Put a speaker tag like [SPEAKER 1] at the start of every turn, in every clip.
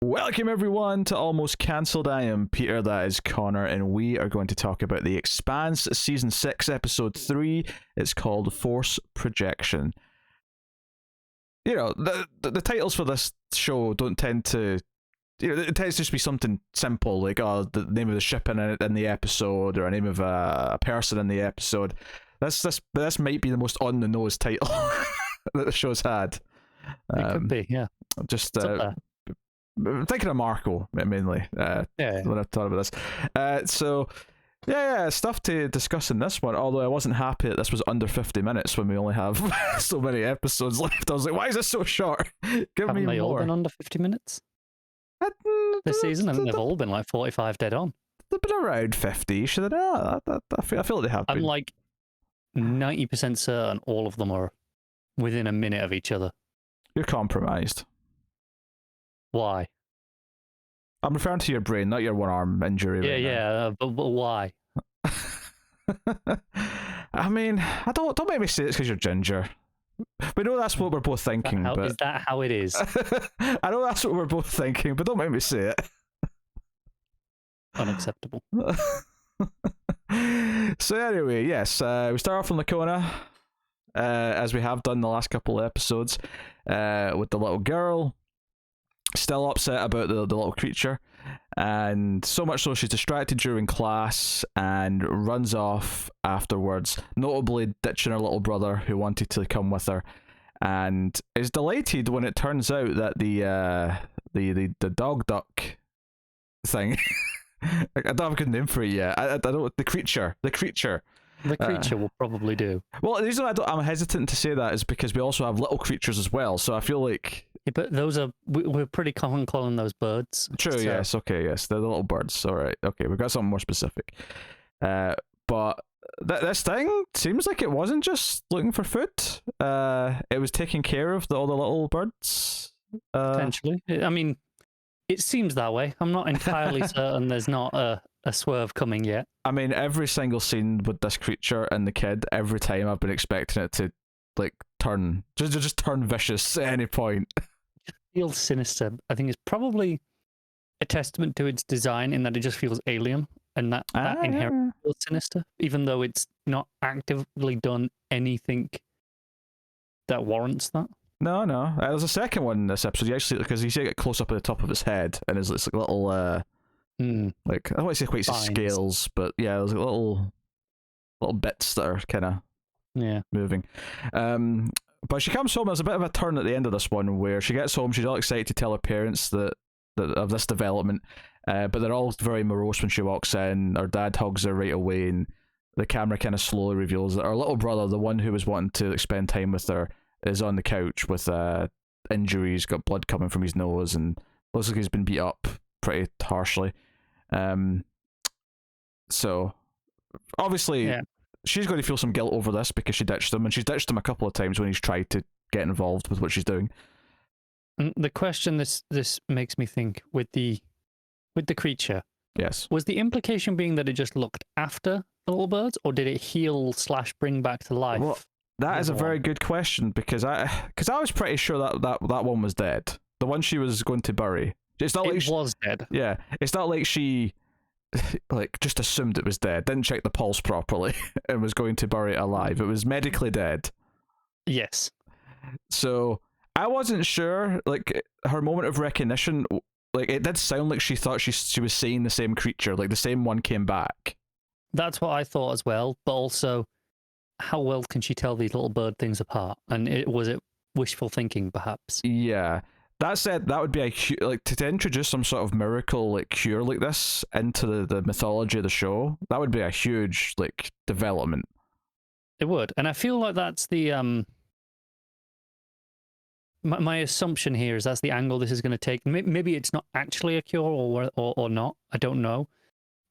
[SPEAKER 1] Welcome everyone to Almost Cancelled. I am Peter, that is Connor, and we are going to talk about The Expanse Season 6, Episode 3. It's called Force Projection. You know, the titles for this show don't tend to... You know, it tends to just be something simple, like the name of the ship in the episode, or a name of a person in the episode. This might be the most on-the-nose title that the show's had.
[SPEAKER 2] It could be, yeah.
[SPEAKER 1] Just... I'm thinking of Marco mainly when I thought about this. So stuff to discuss in this one, although I wasn't happy that this was under 50 minutes when we only have so many episodes left. I was like, why is this so short? Haven't
[SPEAKER 2] they all
[SPEAKER 1] more.
[SPEAKER 2] been under 50 minutes this season? I think they've all been like 45 dead on.
[SPEAKER 1] They've been around 50, should they not? I feel like they have been.
[SPEAKER 2] I'm like 90% certain all of them are within a minute of each other.
[SPEAKER 1] You're compromised.
[SPEAKER 2] Why?
[SPEAKER 1] I'm referring to your brain, not your one arm injury.
[SPEAKER 2] But why?
[SPEAKER 1] I mean, don't make me say it's because you're ginger. We know that's what we're both thinking.
[SPEAKER 2] Is that how it is?
[SPEAKER 1] I know that's what we're both thinking, but don't make me say it.
[SPEAKER 2] Unacceptable.
[SPEAKER 1] So anyway, yes, we start off from Lacona, as we have done the last couple of episodes, with the little girl. Still upset about the little creature, and so much so she's distracted during class and runs off afterwards, notably ditching her little brother who wanted to come with her, and is delighted when it turns out that the dog duck thing I don't have a good name for it yet. I don't. The creature
[SPEAKER 2] will probably do.
[SPEAKER 1] Well, the reason I'm hesitant to say that is because we also have little creatures as well, so I feel like...
[SPEAKER 2] Yeah, but those are... We're pretty common calling those birds.
[SPEAKER 1] True, so. Yes, okay, yes. They're the little birds. All right, okay, we've got something more specific. But this thing seems like it wasn't just looking for food. It was taking care of all the little birds.
[SPEAKER 2] Potentially. I mean, it seems that way. I'm not entirely certain there's not a swerve coming yet.
[SPEAKER 1] I mean, every single scene with this creature and the kid, every time I've been expecting it to, like, just turn vicious at any point.
[SPEAKER 2] It feels sinister. I think it's probably a testament to its design in that it just feels alien, and that inherently feels sinister, even though it's not actively done anything that warrants that.
[SPEAKER 1] No. There's a second one in this episode. You actually, because you see it close up at the top of his head, and there's this little, like, I don't want to say quite scales, but yeah, there's like little bits that are kind of moving. But she comes home. There's a bit of a turn at the end of this one where she gets home. She's all excited to tell her parents that of this development, but they're all very morose when she walks in. Her dad hugs her right away, and the camera kind of slowly reveals that her little brother, the one who was wanting to spend time with her, is on the couch with injuries, got blood coming from his nose, and looks like he's been beat up pretty harshly. So obviously she's going to feel some guilt over this because she ditched him, and she's ditched him a couple of times when he's tried to get involved with what she's doing.
[SPEAKER 2] The question this makes me think with the creature,
[SPEAKER 1] yes,
[SPEAKER 2] was the implication being that it just looked after the little birds, or did it heal / bring back to life?
[SPEAKER 1] Well, that is a very good question, because I was pretty sure that one was dead. The one she was going to bury. It's not like
[SPEAKER 2] was dead.
[SPEAKER 1] Yeah, it's not like she like just assumed it was dead, didn't check the pulse properly, and was going to bury it alive. It was medically dead.
[SPEAKER 2] Yes.
[SPEAKER 1] So I wasn't sure. Like, her moment of recognition, like, it did sound like she thought she was seeing the same creature, like the same one came back.
[SPEAKER 2] That's what I thought as well. But also, how well can she tell these little bird things apart? And was it wishful thinking, perhaps?
[SPEAKER 1] Yeah. That said, that would be to introduce some sort of miracle, like, cure like this into the mythology of the show. That would be a huge, like, development.
[SPEAKER 2] It would, and I feel like that's the my assumption here is that's the angle this is going to take. Maybe it's not actually a cure, or not. I don't know,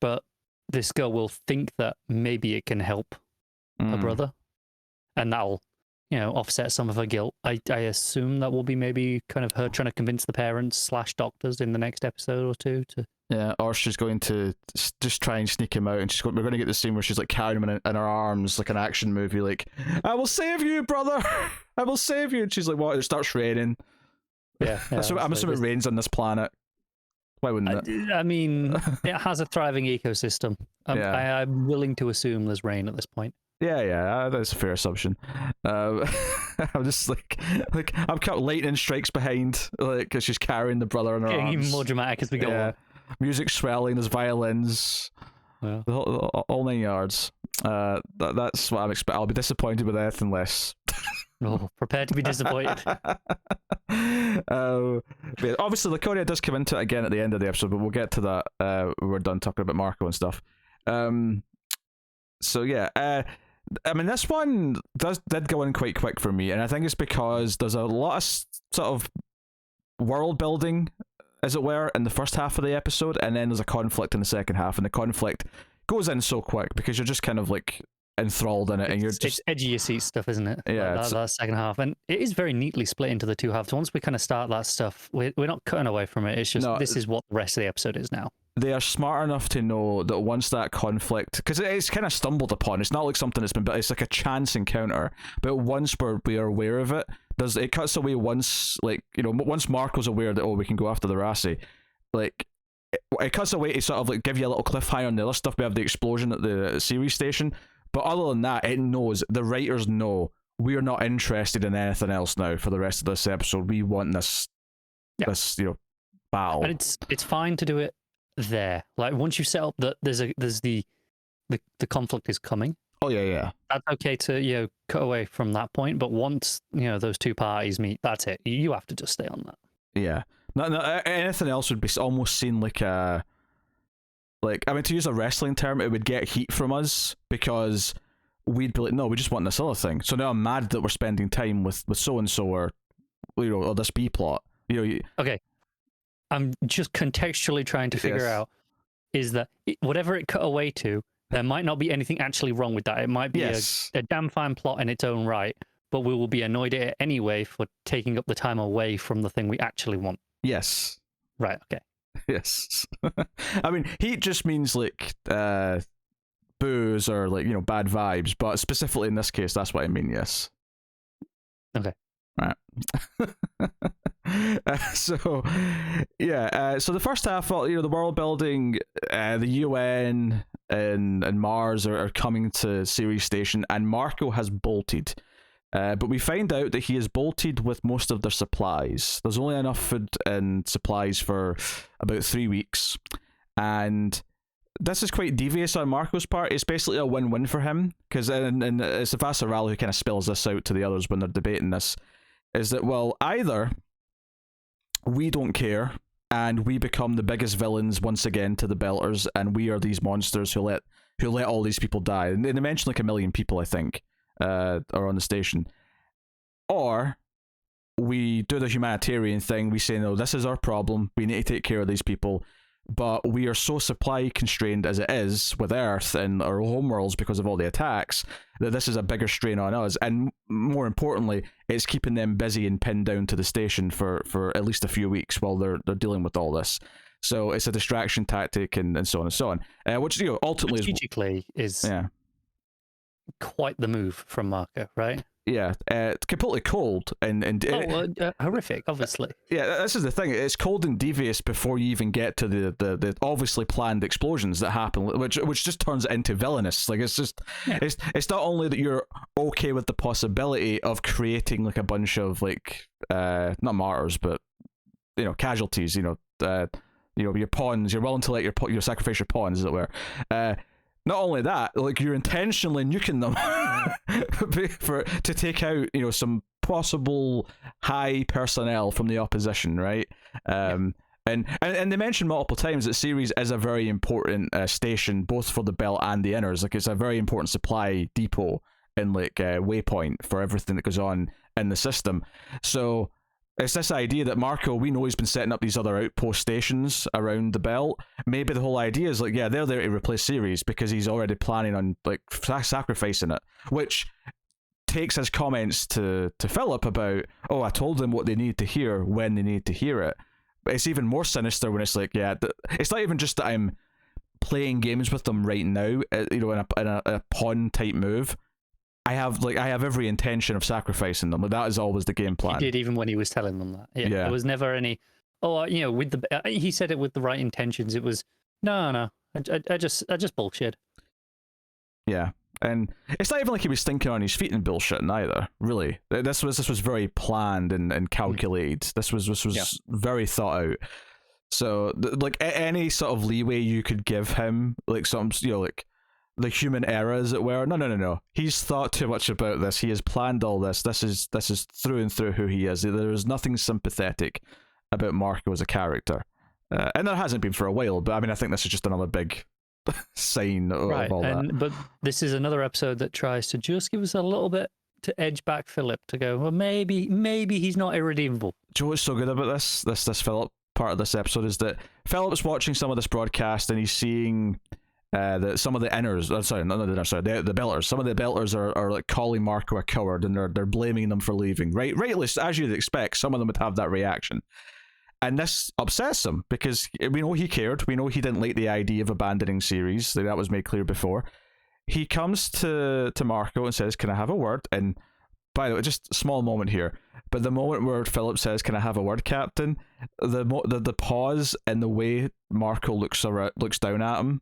[SPEAKER 2] but this girl will think that maybe it can help her brother, and that'll, offset some of her guilt. I assume that will be maybe kind of her trying to convince the parents / doctors in the next episode or two to...
[SPEAKER 1] Yeah, or she's going to just try and sneak him out, and we're going to get the scene where she's like carrying him in her arms, like an action movie, like, I will save you, brother! I will save you! And she's like, what? It starts raining.
[SPEAKER 2] Yeah.
[SPEAKER 1] So I'm assuming it rains on this planet Why wouldn't it?
[SPEAKER 2] I mean, it has a thriving ecosystem. I'm willing to assume there's rain at this point.
[SPEAKER 1] Yeah, that's a fair assumption. I'm just I'm cut lightning strikes behind, because she's carrying the brother in her
[SPEAKER 2] Getting
[SPEAKER 1] arms.
[SPEAKER 2] even more dramatic as we go on.
[SPEAKER 1] Music swelling, there's violins, all 9 yards. That's what I'm expecting. I'll be disappointed with anything less.
[SPEAKER 2] Oh, prepare to be disappointed.
[SPEAKER 1] Obviously, Laconia does come into it again at the end of the episode, but we'll get to that when we're done talking about Marco and stuff. So yeah, I mean, this one did go in quite quick for me, and I think it's because there's a lot of sort of world building, as it were, in the first half of the episode, and then there's a conflict in the second half, and the conflict goes in so quick because you're just kind of enthralled in it, and you're just...
[SPEAKER 2] It's edgy your seat stuff, isn't it?
[SPEAKER 1] Yeah,
[SPEAKER 2] that second half, and it is very neatly split into the two halves. Once we kind of start that stuff, we're not cutting away from it. It's just this is what the rest of the episode is now. They
[SPEAKER 1] are smart enough to know that once that conflict, because it's kind of stumbled upon, it's not like something that's been built, it's like a chance encounter, but once we're aware of it, it cuts away once, once Marco's aware that, we can go after the Rassi, it cuts away to sort of give you a little cliffhanger on the other stuff. We have the explosion at the series station, but other than that, it knows, the writers know, we're not interested in anything else now for the rest of this episode. We want this battle.
[SPEAKER 2] And it's fine to do it there. Once you set up that there's the conflict is coming.
[SPEAKER 1] Oh yeah.
[SPEAKER 2] That's okay to cut away from that point. But once those two parties meet, that's it. You have to just stay on that.
[SPEAKER 1] Yeah. No, anything else would be almost seen like a... I mean, to use a wrestling term, it would get heat from us because we'd be like, no, we just want this other thing. So now I'm mad that we're spending time with so-and-so or this B-plot.
[SPEAKER 2] Okay. I'm just contextually trying to figure out is that whatever it cut away to, there might not be anything actually wrong with that. It might be a damn fine plot in its own right, but we will be annoyed at it anyway for taking up the time away from the thing we actually want.
[SPEAKER 1] Yes.
[SPEAKER 2] Right, okay.
[SPEAKER 1] Yes. I mean, heat just means booze or bad vibes, but specifically in this case, that's what I mean, yes.
[SPEAKER 2] Okay.
[SPEAKER 1] Right. So the first half, the world building, the UN and Mars are coming to Ceres Station, and Marco has bolted. But we find out that he is bolted with most of their supplies. There's only enough food and supplies for about 3 weeks. And this is quite devious on Marco's part. It's basically a win-win for him. Because and it's Avasa Rally who kind of spells this out to the others when they're debating this. Is that, well, either we don't care and we become the biggest villains once again to the Belters, and we are these monsters who let all these people die. And they mention 1 million people, I think, are on the station. Or we do the humanitarian thing. We say, no, this is our problem. We need to take care of these people. But we are so supply constrained as it is with Earth and our homeworlds because of all the attacks that this is a bigger strain on us. And more importantly, it's keeping them busy and pinned down to the station for at least a few weeks while they're dealing with all this. So it's a distraction tactic and so on and so on. Which ultimately
[SPEAKER 2] strategically is quite the move from Marco, right?
[SPEAKER 1] Yeah, completely cold and
[SPEAKER 2] horrific, obviously.
[SPEAKER 1] Yeah, this is the thing. It's cold and devious before you even get to the obviously planned explosions that happen, which just turns it into villainous. It's just it's not only that you're okay with the possibility of creating a bunch of not martyrs, but casualties. Your pawns. You're willing to let your sacrifice your pawns, as it were. Not only that, you're intentionally nuking them to take out, some possible high personnel from the opposition, right? And they mention multiple times that Ceres is a very important station, both for the Belt and the Inners. It's a very important supply depot and waypoint for everything that goes on in the system. So it's this idea that Marco, we know he's been setting up these other outpost stations around the Belt. Maybe the whole idea is they're there to replace Ceres because he's already planning on sacrificing it, which takes his comments to Philip about, I told them what they need to hear when they need to hear it. But it's even more sinister when it's it's not even just that I'm playing games with them right now, in a pawn type move. I have every intention of sacrificing them. That is always the game plan.
[SPEAKER 2] He did, even when he was telling them that. Yeah. There was never any, or with the he said it with the right intentions. It was no, I just bullshit.
[SPEAKER 1] Yeah, and it's not even like he was thinking on his feet and bullshitting either. Really, this was very planned and calculated. This was very thought out. So like any sort of leeway you could give him, like some like the human error, as it were. No. He's thought too much about this. He has planned all this. This is through and through who he is. There is nothing sympathetic about Marco as a character, and there hasn't been for a while. But I mean, I think this is just another big sign of all that.
[SPEAKER 2] But this is another episode that tries to just give us a little bit to edge back Philip to go, well, maybe he's not irredeemable.
[SPEAKER 1] Do you know what's so good about this Philip part of this episode is that Philip's watching some of this broadcast and he's seeing that some of the inners, the belters. Some of the belters are like calling Marco a coward and they're blaming them for leaving. Rightly, as you'd expect, some of them would have that reaction. And this upsets him because we know he cared. We know he didn't like the idea of abandoning Ceres. That was made clear before. He comes to Marco and says, "Can I have a word?" And by the way, just a small moment here, but the moment where Philip says, "Can I have a word, Captain?" The pause and the way Marco looks down at him,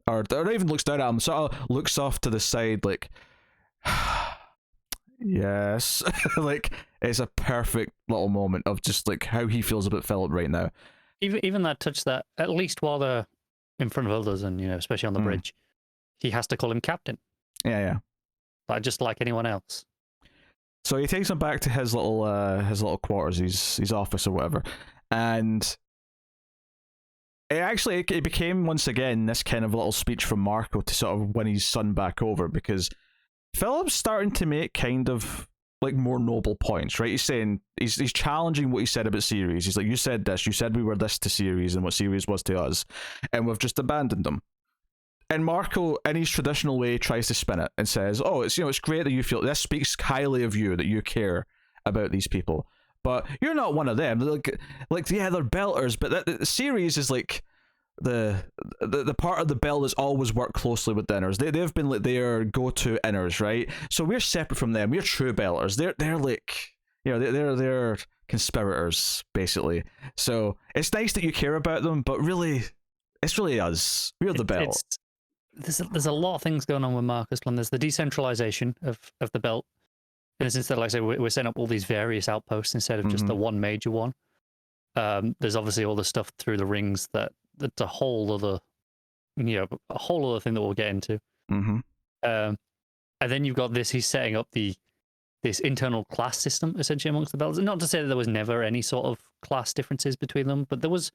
[SPEAKER 1] or not even looks down at him, sort of looks off to the side like, yes, like it's a perfect little moment of just like how he feels about Philip right now.
[SPEAKER 2] Even that touch that at least while they're in front of others and especially on the bridge, he has to call him Captain.
[SPEAKER 1] Yeah.
[SPEAKER 2] Like just like anyone else.
[SPEAKER 1] So he takes him back to his little quarters, his office or whatever, and it became once again this kind of little speech from Marco to sort of win his son back over, because Philip's starting to make kind of like more noble points, right? He's saying he's challenging what he said about Ceres. He's like, you said this, you said we were this to Ceres and what Ceres was to us, and we've just abandoned them. And Marco, in his traditional way, tries to spin it and says, "Oh, it's great that you feel this speaks highly of you, that you care about these people, but you're not one of them. Like yeah, they're belters, but the Ceres is like the part of the belt that's always worked closely with the inners. They've been like their go-to inners, right? So we're separate from them. We're true belters. They're like they're conspirators basically. So it's nice that you care about them, but really, it's really us. We're the belt."
[SPEAKER 2] There's a lot of things going on with Marco's plan. There's the decentralization of the belt. Instead, like I say, we're setting up all these various outposts instead of just the one major one. There's obviously all the stuff through the rings that's a whole other, a whole other thing that we'll get into. And then you've got this. He's setting up this internal class system essentially amongst the belts. Not to say that there was never any sort of class differences between them, but there was.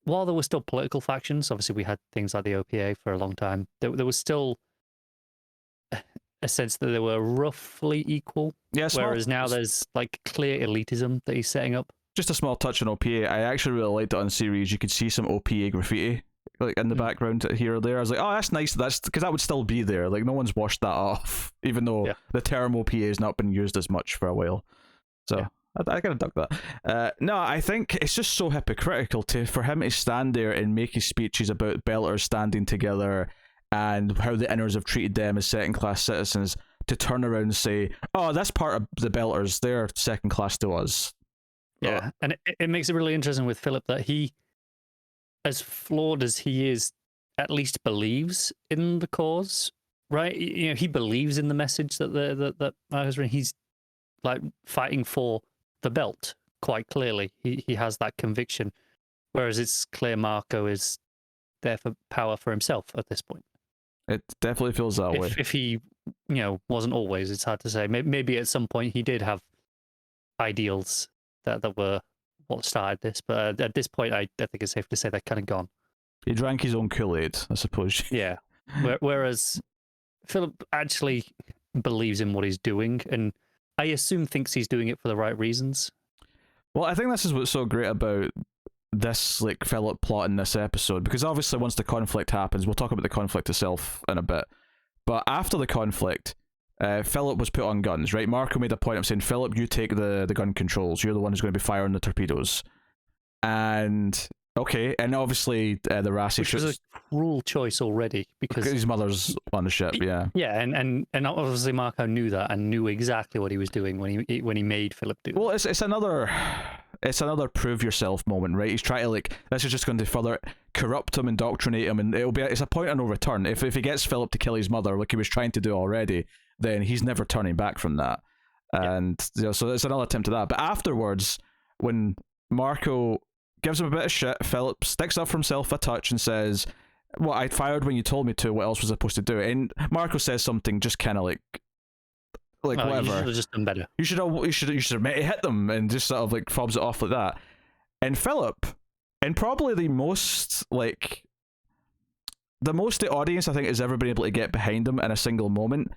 [SPEAKER 2] While there were still political factions, obviously we had things like the OPA for a long time, there was still a sense that they were roughly equal. Yeah, whereas now there's like clear elitism that he's setting up.
[SPEAKER 1] Just a small touch on OPA. I actually really liked it on Ceres. You could see some OPA graffiti like in the background here or there. I was like, oh, that's nice. That's because that would still be there. Like no one's washed that off, even though the term OPA has not been used as much for a while. So. Yeah. I gotta duck that. No, I think it's just so hypocritical for him to stand there and make his speeches about belters standing together and how the inners have treated them as second-class citizens, to turn around and say, "Oh, that's part of the belters. They're second class to us."
[SPEAKER 2] Yeah, and it makes it really interesting with Philip that he, as flawed as he is, at least believes in the cause, right? He believes in the message that Marcus, he's like fighting for the belt quite clearly. He has that conviction, whereas it's clear Marco is there for power for himself at this point.
[SPEAKER 1] It definitely feels that way.
[SPEAKER 2] If he wasn't always, it's hard to say. Maybe at some point he did have ideals that were what started this, but at this point I think it's safe to say they're kind of gone.
[SPEAKER 1] He drank his own Kool-Aid, I suppose.
[SPEAKER 2] Yeah. Whereas Philip actually believes in what he's doing, and I assume thinks he's doing it for the right reasons.
[SPEAKER 1] Well, I think this is what's so great about this like Philip plot in this episode, because obviously once the conflict happens, we'll talk about the conflict itself in a bit, but after the conflict, Philip was put on guns, right? Marco made a point of saying, "Philip, you take the gun controls. You're the one who's going to be firing the torpedoes." And okay, and obviously the Rassi,
[SPEAKER 2] which was a cruel choice already because
[SPEAKER 1] his mother's on the ship. Yeah,
[SPEAKER 2] and obviously Marco knew that and knew exactly what he was doing when he made Philip do.
[SPEAKER 1] Well, it's another. it's another prove yourself moment, right? He's trying to like, this is just going to further corrupt him, indoctrinate him, and it's a point of no return. If he gets Philip to kill his mother, like he was trying to do already, then he's never turning back from that. And so it's another attempt at that. But afterwards, when Marco gives him a bit of shit, Philip sticks up for himself a touch and says, well, I fired when you told me to, what else was I supposed to do? And Marco says something just kind of like whatever.
[SPEAKER 2] You should have just done better.
[SPEAKER 1] You should have hit them, and just sort of like fobs it off like that. And Philip, and probably the most the audience I think has ever been able to get behind him in a single moment,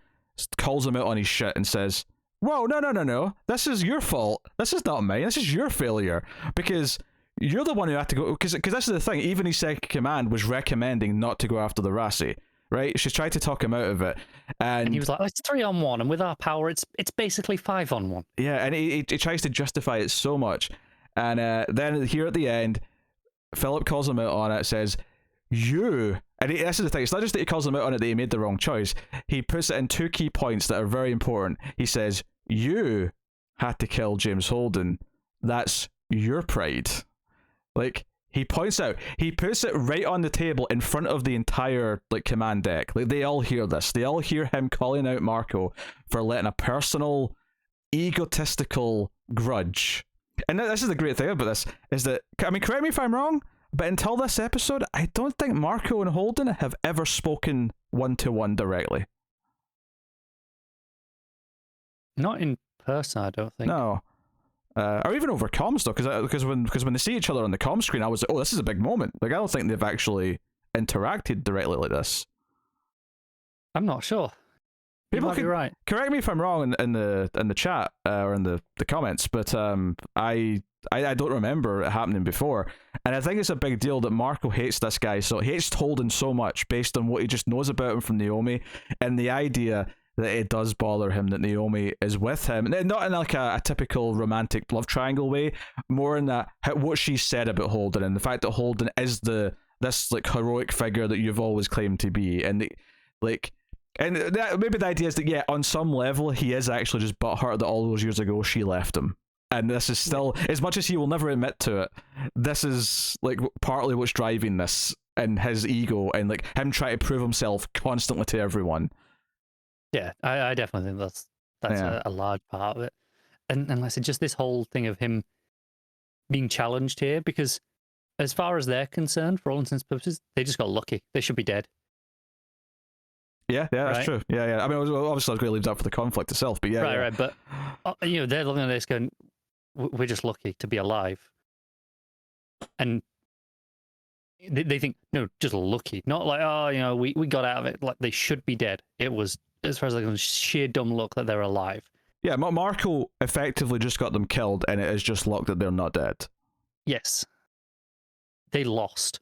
[SPEAKER 1] calls him out on his shit and says, whoa, no, this is your fault, this is not mine, this is your failure, because you're the one who had to go, because this is the thing, even his second command was recommending not to go after the Rassi, right? She tried to talk him out of it, and
[SPEAKER 2] he was like, oh, it's 3-on-1, and with our power it's basically 5-on-1.
[SPEAKER 1] Yeah, and he tries to justify it so much, and then here at the end, Philip calls him out on it, says, this is the thing, it's not just that he calls him out on it that he made the wrong choice, he puts it in two key points that are very important. He says, you had to kill James Holden, that's your pride. Like, he puts it right on the table in front of the entire like command deck. Like, they all hear this, they all hear him calling out Marco for letting a personal, egotistical grudge. And this is the great thing about this, is that, I mean, correct me if I'm wrong, but until this episode, I don't think Marco and Holden have ever spoken one-to-one directly.
[SPEAKER 2] Not in person, I don't think.
[SPEAKER 1] No. Or even over comms, though, because when they see each other on the comm screen, I was like, oh, this is a big moment. Like, I don't think they've actually interacted directly like this.
[SPEAKER 2] I'm not sure. People can be right.
[SPEAKER 1] Correct me if I'm wrong in the chat or in the comments, but I don't remember it happening before, and I think it's a big deal that Marco hates this guy. So he hates Holden so much based on what he just knows about him from Naomi, and the idea that it does bother him that Naomi is with him, not in like a typical romantic love triangle way, more in that what she said about Holden and the fact that Holden is this like heroic figure that you've always claimed to be, and and that, maybe the idea is that, yeah, on some level, he is actually just butthurt that all those years ago she left him. And this is still, as much as he will never admit to it, this is like partly what's driving this, and his ego, and like him trying to prove himself constantly to everyone.
[SPEAKER 2] Yeah, I definitely think that's a large part of it. And unless it's just this whole thing of him being challenged here, because as far as they're concerned, for all intents and purposes, they just got lucky. They should be dead.
[SPEAKER 1] Yeah, that's true. Yeah. I mean, obviously, I was going to leave that for the conflict itself, but yeah.
[SPEAKER 2] Right. But they're looking at this going, we're just lucky to be alive, and they think, no, just lucky, not like, oh, we got out of it. Like, they should be dead. It was, as far as I can, sheer dumb luck that they're alive.
[SPEAKER 1] Yeah, Marco effectively just got them killed, and it is just luck that they're not dead.
[SPEAKER 2] Yes, they lost,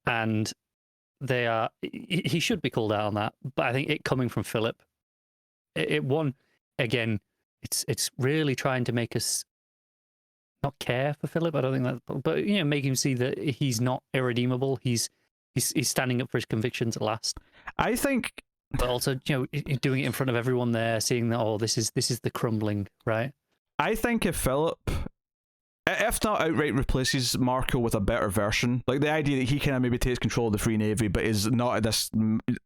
[SPEAKER 2] and they are. He should be called out on that, but I think it coming from Philip, it won again. It's really trying to make us not care for Philip. I don't think that, but make him see that he's not irredeemable. He's standing up for his convictions at last.
[SPEAKER 1] I think,
[SPEAKER 2] but also doing it in front of everyone there, seeing that this is the crumbling, right?
[SPEAKER 1] I think if Philip, if not outright replaces Marco with a better version, like the idea that he kind of maybe takes control of the Free Navy, but is not this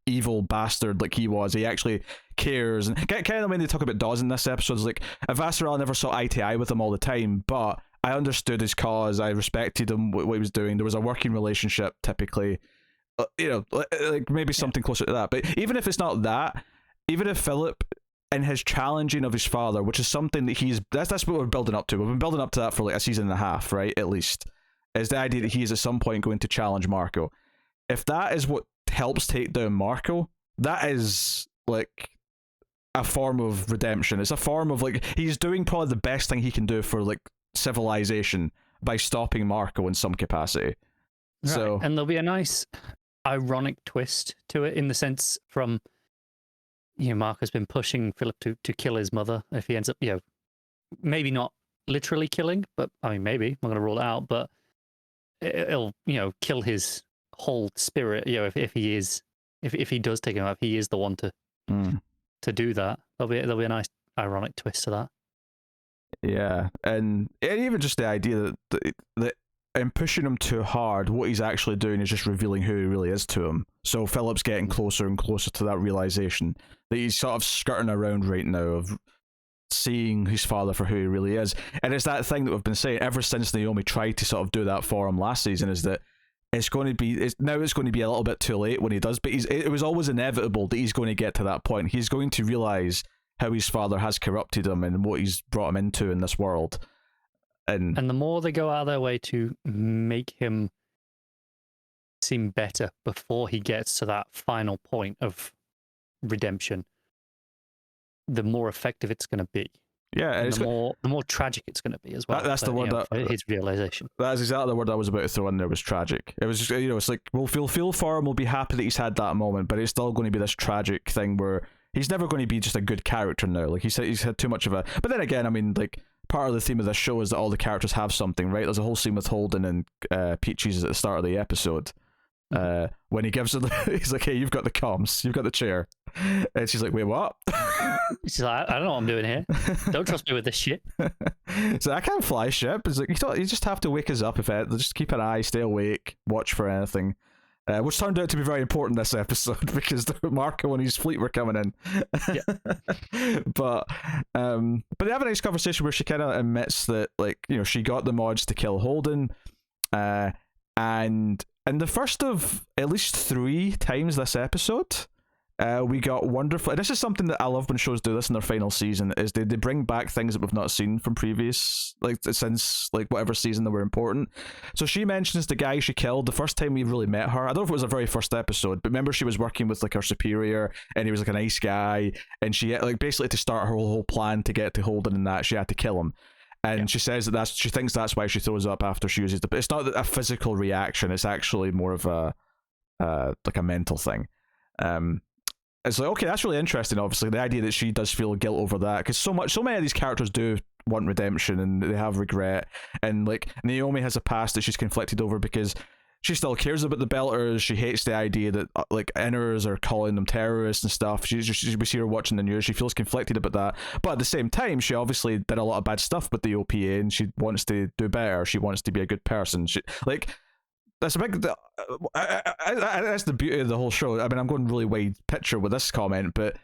[SPEAKER 1] evil bastard like he was. He actually cares, and kind of when they talk about Dawes in this episode, is like, Avasarala never saw eye to eye with him all the time, but I understood his cause. I respected him, what he was doing. There was a working relationship, typically. Like maybe something closer to that. But even if it's not that, even if Philip, in his challenging of his father, which is something that that's what we're building up to. We've been building up to that for like a season and a half, right? At least, is the idea that he is at some point going to challenge Marco. If that is what helps take down Marco, that is like a form of redemption. It's a form of like, he's doing probably the best thing he can do for like civilization by stopping Marco in some capacity. Right. So,
[SPEAKER 2] and there'll be a nice ironic twist to it, in the sense from, Marco's been pushing Philip to kill his mother if he ends up, maybe not literally killing, but I mean, maybe, I'm not going to rule it out, but it'll, kill his whole spirit, if he does take him out, he is the one to do that. There'll be a nice ironic twist to that.
[SPEAKER 1] Yeah, and even just the idea that in pushing him too hard, what he's actually doing is just revealing who he really is to him. So Philip's getting closer and closer to that realization that he's sort of skirting around right now of seeing his father for who he really is. And it's that thing that we've been saying ever since Naomi tried to sort of do that for him last season, is that it's going to be it's going to be a little bit too late when he does, but it was always inevitable that he's going to get to that point. He's going to realize how his father has corrupted him and what he's brought him into in this world. And
[SPEAKER 2] the more they go out of their way to make him seem better before he gets to that final point of redemption, the more effective it's going to be.
[SPEAKER 1] Yeah,
[SPEAKER 2] and the more tragic it's going to be as well.
[SPEAKER 1] That's the word
[SPEAKER 2] his realization.
[SPEAKER 1] That's exactly the word I was about to throw in there. Was tragic. It was just, it's like we'll feel for him. We'll be happy that he's had that moment, but it's still going to be this tragic thing where he's never going to be just a good character now. Like he's had too much of a. But then again, I mean, like part of the theme of this show is that all the characters have something, right? There's a whole scene with Holden and Peaches at the start of the episode. When he gives her he's like, hey, you've got the comms, you've got the chair, and she's like, wait, what?
[SPEAKER 2] She's like, I don't know what I'm doing here, don't trust me with this shit.
[SPEAKER 1] So I can't fly ship. It's like, you just have to wake us up, just keep an eye, stay awake, watch for anything, which turned out to be very important this episode because Marco and his fleet were coming in. Yeah. but they have a nice conversation where she kind of admits that, like, she got the mods to kill Holden, and in the first of at least 3 times this episode, we got wonderful. And this is something that I love when shows do this in their final season, is they bring back things that we've not seen from previous, like since like whatever season that were important. So she mentions the guy she killed the first time we really met her. I don't know if it was her very first episode, but remember she was working with like her superior, and he was like a nice guy, and she like basically to start her whole plan to get to Holden and that she had to kill him. And she says that she thinks that's why she throws up after she uses the. But it's not a physical reaction. It's actually more of a like a mental thing. It's like, okay, that's really interesting. Obviously, the idea that she does feel guilt over that, because so many of these characters do want redemption and they have regret. And like Naomi has a past that she's conflicted over because she still cares about the Belters. She hates the idea that like inners are calling them terrorists and stuff. We see her watching the news. She feels conflicted about that, but at the same time, she obviously did a lot of bad stuff with the OPA, and she wants to do better. She wants to be a good person. That's a big. That's the beauty of the whole show. I mean, I'm going really wide picture with this comment, but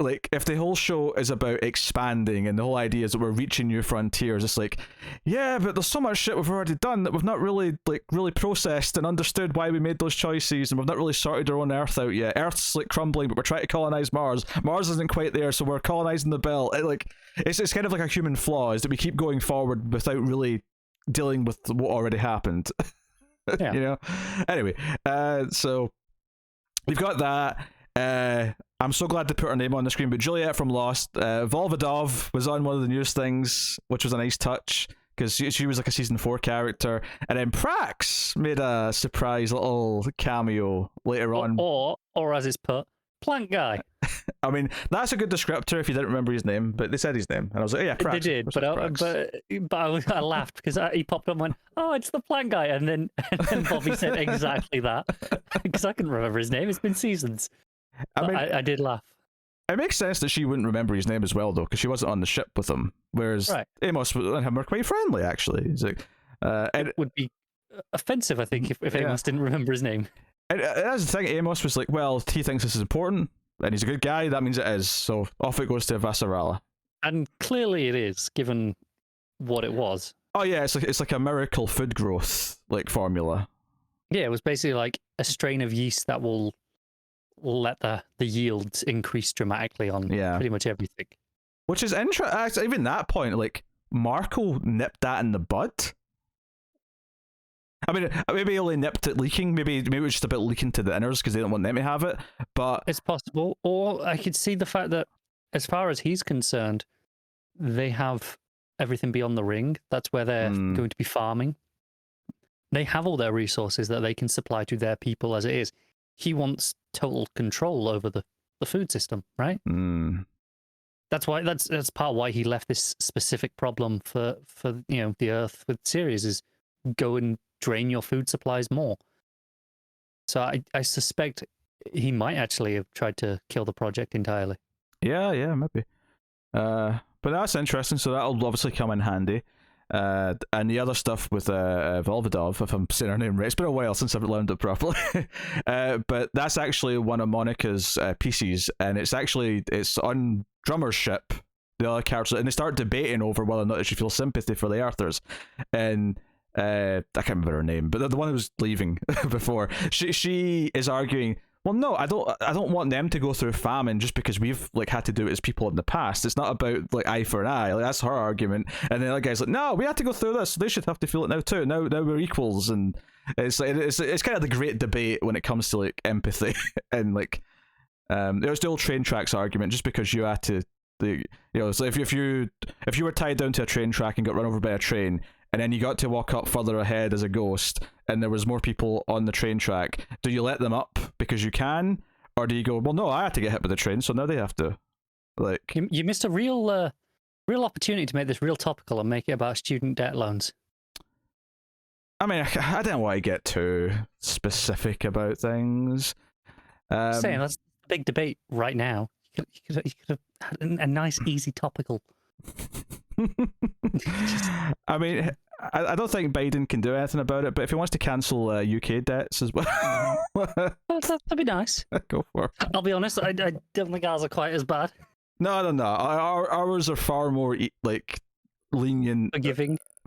[SPEAKER 1] like, if the whole show is about expanding and the whole idea is that we're reaching new frontiers, it's like, yeah, but there's so much shit we've already done that we've not really processed and understood why we made those choices, and we've not really sorted our own Earth out yet. Earth's like crumbling, but we're trying to colonize Mars. Mars isn't quite there, so we're colonizing the Belt. It's kind of like a human flaw, is that we keep going forward without really dealing with what already happened.
[SPEAKER 2] Yeah.
[SPEAKER 1] Anyway, so you've got that. I'm so glad to put her name on the screen, but Juliet from Lost, Volvodov was on one of the newest things, which was a nice touch because she was like a season 4 character, and then Prax made a surprise little cameo later on.
[SPEAKER 2] Or as it's put, Plant Guy.
[SPEAKER 1] I mean, that's a good descriptor if you didn't remember his name, but they said his name, and I was like, oh, yeah, Prax.
[SPEAKER 2] They did, but I laughed because he popped up and went, oh, it's the Plant Guy, and then Bobby said exactly that because I couldn't remember his name. It's been seasons. I did laugh.
[SPEAKER 1] It makes sense that she wouldn't remember his name as well, though, because she wasn't on the ship with him. Whereas Amos and him were quite friendly, actually. He's like,
[SPEAKER 2] it would be offensive, I think, if Amos didn't remember his name.
[SPEAKER 1] And that's the thing. Amos was like, well, he thinks this is important, and he's a good guy. That means it is. So off it goes to Vasarala.
[SPEAKER 2] And clearly it is, given what it was.
[SPEAKER 1] Oh yeah, it's like a miracle food growth formula.
[SPEAKER 2] Yeah, it was basically like a strain of yeast that will let the yields increase dramatically on pretty much everything.
[SPEAKER 1] Which is interesting. Even that point, like, Marco nipped that in the bud. I mean, maybe he only nipped it leaking. Maybe it was just about leaking to the inners because they don't want them to have it. But
[SPEAKER 2] it's possible. Or I could see the fact that, as far as he's concerned, they have everything beyond the ring. That's where they're going to be farming. They have all their resources that they can supply to their people as it is. He wants total control over the food system, right? That's why that's part of why he left this specific problem for the Earth with Ceres, is go and drain your food supplies more. So I suspect he might actually have tried to kill the project entirely.
[SPEAKER 1] Yeah, maybe. but that's interesting. So that'll obviously come in handy. And the other stuff with Volvodov, if I'm saying her name right, it's been a while since I've learned it properly. But that's actually one of Monica's pieces, and it's on Drummer's ship. The other characters, and they start debating over whether or not she feels sympathy for the Earthers, and I can't remember her name, but the one who was leaving before, she is arguing, well, no, I don't want them to go through famine just because we've like had to do it as people in the past. It's not about like eye for an eye. Like, that's her argument. And the other guy's like, no, we had to go through this, so they should have to feel it now too. Now we're equals. And it's like it's kind of the great debate when it comes to like empathy and like there's the old train tracks argument. Just because you had to, so if you were tied down to a train track and got run over by a train, and then you got to walk up further ahead as a ghost, and there was more people on the train track, do you let them up because you can, or do you go, well, no, I had to get hit by the train, so now they have to? Like,
[SPEAKER 2] you missed a real opportunity to make this real topical and make it about student debt loans.
[SPEAKER 1] I mean, I don't want to get too specific about things.
[SPEAKER 2] Saying that's a big debate right now. You could have had a nice, easy topical.
[SPEAKER 1] I mean, I don't think Biden can do anything about it, but if he wants to cancel UK debts as well,
[SPEAKER 2] that'd be nice.
[SPEAKER 1] Go for it.
[SPEAKER 2] I'll be honest, I don't think ours are quite as bad.
[SPEAKER 1] No. Ours are far more like lenient,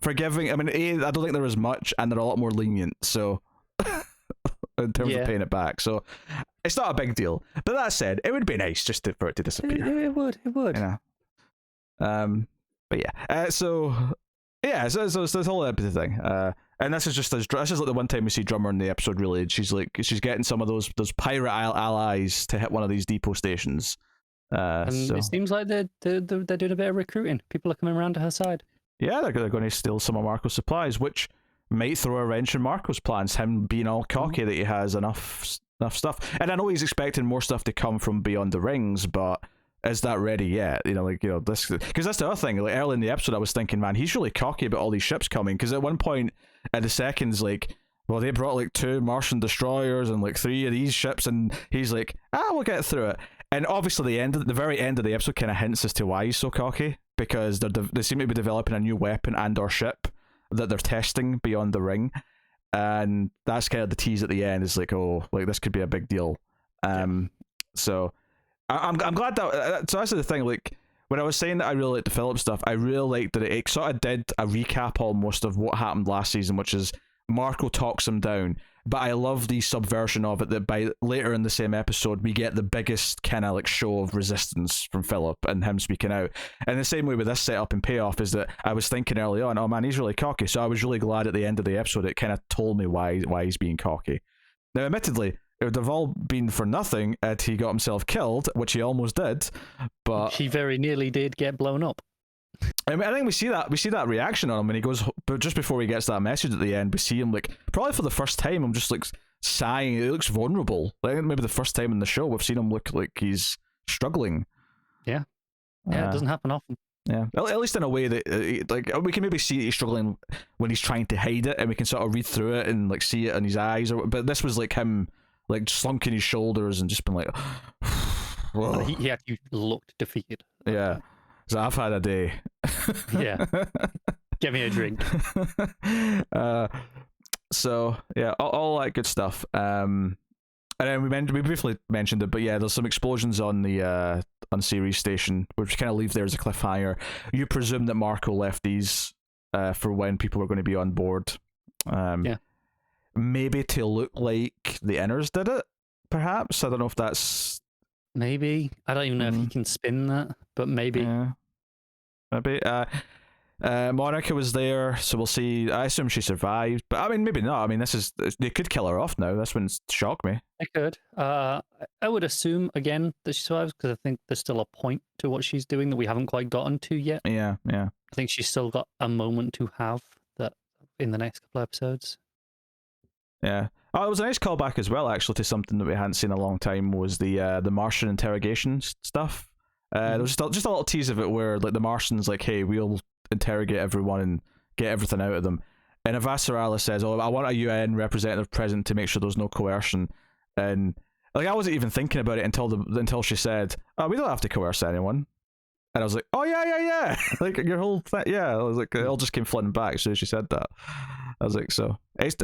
[SPEAKER 1] forgiving. I mean, I don't think they're as much, and they're a lot more lenient. So, in terms of paying it back, so it's not a big deal. But that said, it would be nice just for it to disappear.
[SPEAKER 2] It would.
[SPEAKER 1] You know? But yeah, so this whole empathy thing, and this is like the one time we see Drummer in the episode. Really, she's getting some of those pirate allies to hit one of these depot stations. And
[SPEAKER 2] it seems like they're doing a bit of recruiting. People are coming around to her side.
[SPEAKER 1] Yeah, they're going to steal some of Marco's supplies, which might throw a wrench in Marco's plans. Him being all cocky that he has enough stuff, and I know he's expecting more stuff to come from Beyond the Rings, but is that ready yet? This, because that's the other thing. Like early in the episode, I was thinking, man, he's really cocky about all these ships coming. Because at one point, at the seconds, like, well, they brought like 2 Martian destroyers and like 3 of these ships, and he's like, we'll get through it. And obviously, the very end of the episode kind of hints as to why he's so cocky, because they seem to be developing a new weapon and/or ship that they're testing beyond the ring, and that's kind of the tease at the end. Is like, oh, like this could be a big deal. So. I'm glad that. So that's the thing. Like when I was saying that I really liked the Philip stuff, I really liked that it sort of did a recap almost of what happened last season, which is Marco talks him down. But I love the subversion of it, that by later in the same episode we get the biggest kind of like show of resistance from Philip and him speaking out. And the same way with this setup and payoff is that I was thinking early on, oh man, he's really cocky. So I was really glad at the end of the episode it kind of told me why he's being cocky. Now, admittedly, it would have all been for nothing had he got himself killed, which he almost did, but
[SPEAKER 2] he very nearly did get blown up.
[SPEAKER 1] I mean, I think we see that reaction on him when he goes, but just before he gets that message at the end, we see him like probably for the first time. I'm just like sighing. He looks vulnerable. I think maybe the first time in the show we've seen him look like he's struggling.
[SPEAKER 2] Yeah, it doesn't happen often.
[SPEAKER 1] Yeah, at least in a way that like we can maybe see he's struggling when he's trying to hide it, and we can sort of read through it and like see it in his eyes. But this was like him, like slunk in his shoulders and just been like,
[SPEAKER 2] he actually looked defeated.
[SPEAKER 1] Yeah, so I've had a day.
[SPEAKER 2] Yeah, get me a drink.
[SPEAKER 1] So yeah, all that good stuff. And then we briefly mentioned it, but yeah, there's some explosions on the on Ceres station, which kind of leave there as a cliffhanger. You presume that Marco left these for when people are going to be on board.
[SPEAKER 2] Yeah.
[SPEAKER 1] Maybe to look like the Inners did it, perhaps. I don't know if that's...
[SPEAKER 2] Maybe. I don't even know if you can spin that, but maybe.
[SPEAKER 1] Yeah. Maybe. Monica was there, so we'll see. I assume she survived, but I mean, maybe not. I mean, they could kill her off now. That's when it shocked me.
[SPEAKER 2] They could. I would assume, again, that she survives, because I think there's still a point to what she's doing that we haven't quite gotten to yet.
[SPEAKER 1] Yeah.
[SPEAKER 2] I think she's still got a moment to have that in the next couple of episodes.
[SPEAKER 1] Yeah. Oh, it was a nice callback as well, actually, to something that we hadn't seen in a long time, was the Martian interrogation stuff. There was just a little tease of it where like the Martian's like, hey, we'll interrogate everyone and get everything out of them. And Avasarala says, oh, I want a UN representative present to make sure there's no coercion. And like I wasn't even thinking about it until she said, oh, we don't have to coerce anyone. And I was like, oh yeah. Like your whole thing, yeah. I was like, it all just came flooding back as soon as she said that. I was like, so it's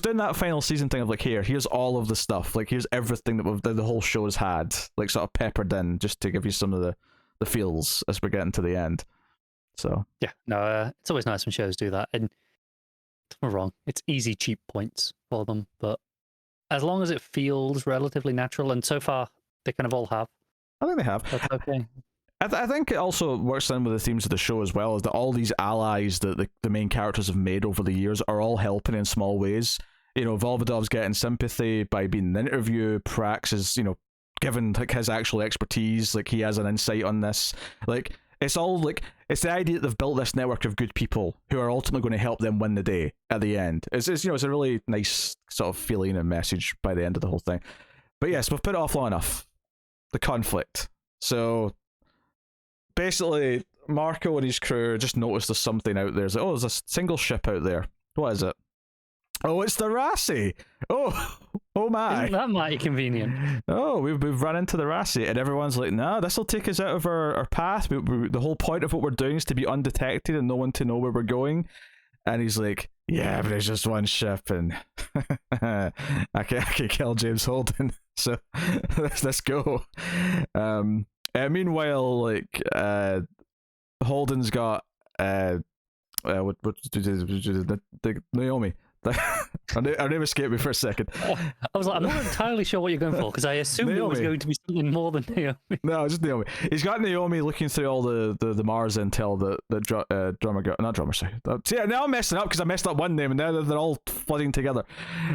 [SPEAKER 1] doing that final season thing of like, here's all of the stuff, like here's everything that the whole show has had, like sort of peppered in just to give you some of the feels as we're getting to the end. So
[SPEAKER 2] yeah, no, it's always nice when shows do that. And don't get me wrong, it's easy, cheap points for them, but as long as it feels relatively natural, and so far they kind of all have.
[SPEAKER 1] I think they have.
[SPEAKER 2] That's okay.
[SPEAKER 1] I think it also works in with the themes of the show as well, is that all these allies that the main characters have made over the years are all helping in small ways. You know, Volvodov's getting sympathy by being in an interview. Prax is, given like his actual expertise, like he has an insight on this. Like it's all like it's the idea that they've built this network of good people who are ultimately going to help them win the day at the end. It's it's a really nice sort of feeling and message by the end of the whole thing. But yes, we've put it off long enough. The conflict. So basically, Marco and his crew just noticed there's something out there. It's like, oh, there's a single ship out there. What is it? Oh, it's the Rassi. Oh my.
[SPEAKER 2] Isn't that mighty convenient?
[SPEAKER 1] Oh, we've run into the Rassi, and everyone's like, no, this will take us out of our path. The whole point of what we're doing is to be undetected and no one to know where we're going. And he's like, yeah, but there's just one ship, and I can kill James Holden. So let's go. Meanwhile, like Holden's got what Naomi. Our name escaped me for a second.
[SPEAKER 2] I was like, I'm not entirely sure what you're going for, because I assumed Naomi. It was going to be something more than Naomi.
[SPEAKER 1] No, just Naomi. He's got Naomi looking through all the Mars intel that drummer got. Not drummer, sorry. Yeah, now I'm messing up because I messed up one name and now they're all flooding together.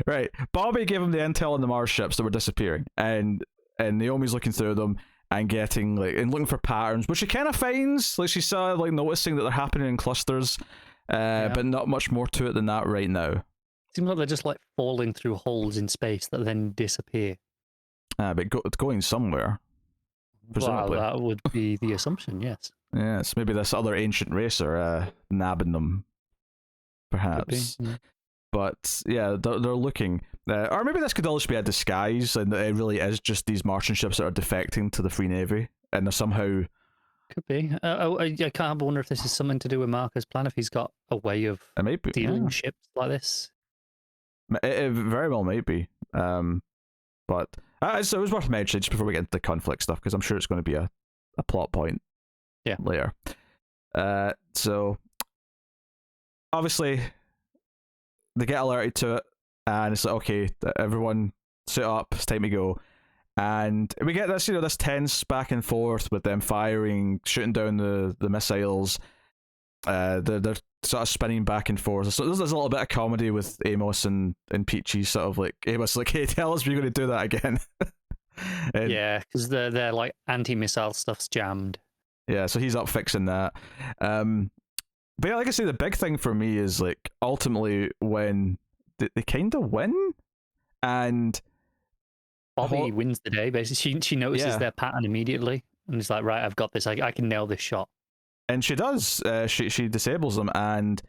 [SPEAKER 1] Right. Bobby gave him the intel on the Mars ships that were disappearing, and Naomi's looking through them and getting and looking for patterns, which she kind of finds. Like she saw noticing that they're happening in clusters, but not much more to it than that right now.
[SPEAKER 2] Seems like they're just falling through holes in space that then disappear.
[SPEAKER 1] But it's going somewhere. Presumably.
[SPEAKER 2] Well, that would be the assumption, yes.
[SPEAKER 1] Yes, maybe this other ancient race are nabbing them, perhaps.
[SPEAKER 2] Be, yeah.
[SPEAKER 1] But yeah, they're looking. Or maybe this could all just be a disguise, and it really is just these Martian ships that are defecting to the Free Navy, and they're somehow...
[SPEAKER 2] Could be. I can't wonder if this is something to do with Marco's plan, if he's got a way of dealing ships like this.
[SPEAKER 1] It very well might be. But so it was worth mentioning just before we get into the conflict stuff, because I'm sure it's going to be a plot point later. So obviously they get alerted to it, and it's like, okay, everyone suit up, it's time to go. And we get this, this tense back and forth with them firing, shooting down the missiles. They're sort of spinning back and forth. So there's a little bit of comedy with Amos and Peachy, sort of like Amos like, hey, tell us if you're going to do that again.
[SPEAKER 2] Yeah, because their like anti-missile stuff's jammed.
[SPEAKER 1] Yeah, so he's up fixing that. But yeah, like I say, the big thing for me is like ultimately when they kind of win, and
[SPEAKER 2] Bobby wins the day. Basically, she notices their pattern immediately, and is like, right, I've got this. I can nail this shot.
[SPEAKER 1] And she does. She disables them, and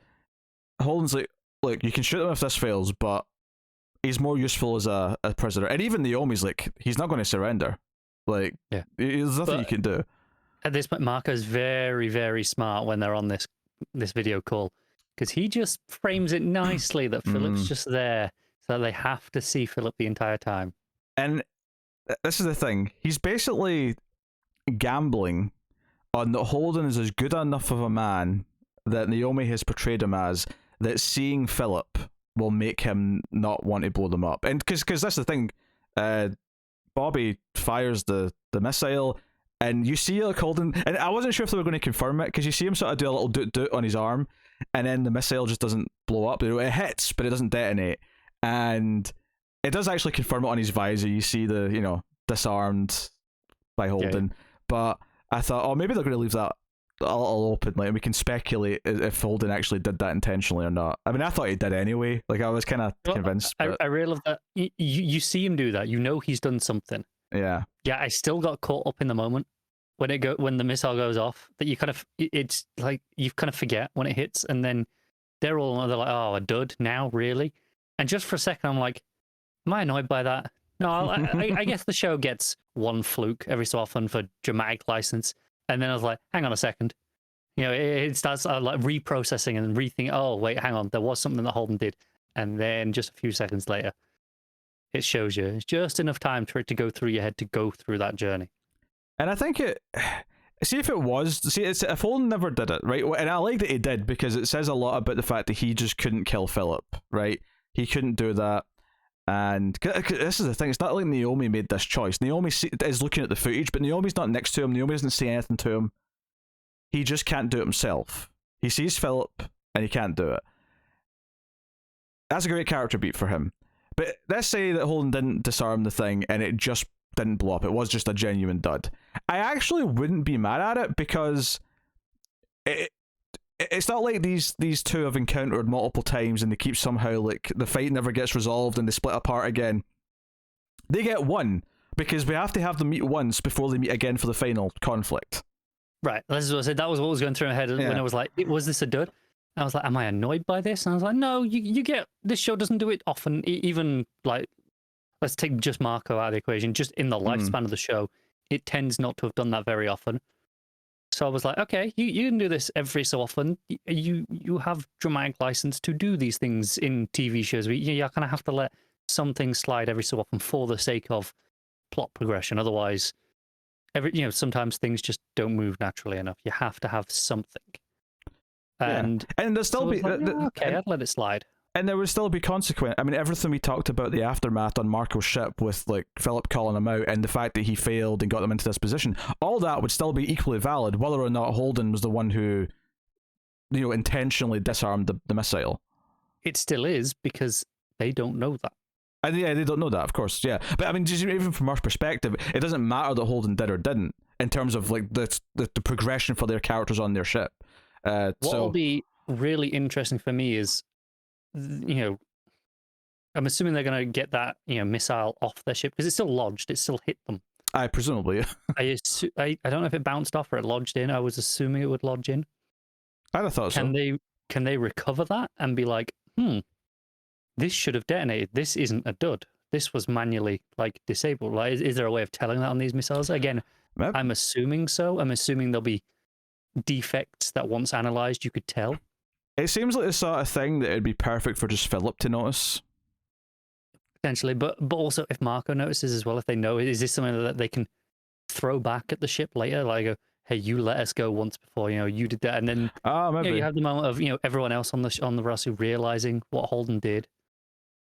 [SPEAKER 1] Holden's like, look, you can shoot him if this fails, but he's more useful as a prisoner. And even Naomi's like, he's not going to surrender. Like, there's nothing you can do.
[SPEAKER 2] At this point, Marco's very, very smart when they're on this video call, because he just frames it nicely that Philip's just there, so they have to see Philip the entire time.
[SPEAKER 1] And this is the thing. He's basically gambling on that Holden is as good enough of a man that Naomi has portrayed him as, that seeing Philip will make him not want to blow them up. And because that's the thing, Bobby fires the missile, and you see like Holden, and I wasn't sure if they were going to confirm it, because you see him sort of do a little doot on his arm, and then the missile just doesn't blow up. It hits, but it doesn't detonate. And it does actually confirm it on his visor. You see the, disarmed by Holden. But I thought, oh, maybe they're going to leave that a little open, like, and we can speculate if Holden actually did that intentionally or not. I mean, I thought he did anyway. Like, I was kind of convinced.
[SPEAKER 2] I really love that. You see him do that. You know he's done something.
[SPEAKER 1] Yeah.
[SPEAKER 2] Yeah, I still got caught up in the moment when the missile goes off. That you kind of, it's like you kind of forget when it hits, and then they're like, oh, a dud now, really? And just for a second, I'm like, am I annoyed by that? No, I guess the show gets one fluke every so often for dramatic license, And then I was like, hang on a second. It starts like reprocessing and rethinking. Oh, wait, hang on. There was something that Holden did. And then just a few seconds later, it shows you. It's just enough time for it to go through your head to go through that journey.
[SPEAKER 1] And I think if Holden never did it, right? And I like that he did, because it says a lot about the fact that he just couldn't kill Philip, right? He couldn't do that. And this is the thing, it's not like Naomi made this choice. Naomi is looking at the footage, but Naomi's not next to him. Naomi doesn't say anything to him. He just can't do it himself. He sees Philip and he can't do it. That's a great character beat for him. But let's say that Holden didn't disarm the thing and it just didn't blow up. It was just a genuine dud. I actually wouldn't be mad at it, because it's not like these two have encountered multiple times and they keep somehow, like, the fight never gets resolved and they split apart again. They get one, because we have to have them meet once before they meet again for the final conflict.
[SPEAKER 2] Right. This is what I said. That was what was going through my head when I was like, was this a dud? And I was like, am I annoyed by this? And I was like, no, you get, this show doesn't do it often. Even, like, let's take just Marco out of the equation. Just in the lifespan of the show, it tends not to have done that very often. So I was like, okay, you can do this every so often. You have dramatic license to do these things in TV shows. You kind of have to let some things slide every so often for the sake of plot progression. Otherwise, sometimes things just don't move naturally enough. You have to have something. And
[SPEAKER 1] there'll still be
[SPEAKER 2] okay, I'd let it slide.
[SPEAKER 1] And there would still be consequence. I mean, everything we talked about the aftermath on Marco's ship, with like Philip calling him out and the fact that he failed and got them into this position, all that would still be equally valid, whether or not Holden was the one who, intentionally disarmed the missile.
[SPEAKER 2] It still is, because they don't know that.
[SPEAKER 1] And yeah, they don't know that, of course. Yeah, but I mean, just even from our perspective, it doesn't matter that Holden did or didn't in terms of like the progression for their characters on their ship.
[SPEAKER 2] What will be really interesting for me is, I'm assuming they're going to get that missile off their ship, because it's still lodged. It still hit them.
[SPEAKER 1] Presumably.
[SPEAKER 2] I don't know if it bounced off or it lodged in. I was assuming it would lodge in.
[SPEAKER 1] I'd have thought so.
[SPEAKER 2] Can they recover that and be like, this should have detonated. This isn't a dud. This was manually disabled. Like, is there a way of telling that on these missiles? Again,
[SPEAKER 1] Maybe.
[SPEAKER 2] I'm assuming so. I'm assuming there'll be defects that once analyzed you could tell.
[SPEAKER 1] It seems like the sort of thing that it'd be perfect for just Philip to notice.
[SPEAKER 2] Potentially, but also if Marco notices as well, if they know, is this something that they can throw back at the ship later? Like, hey, you let us go once before, you did that, and then
[SPEAKER 1] maybe.
[SPEAKER 2] You have the moment of everyone else on the Rasu realizing what Holden did.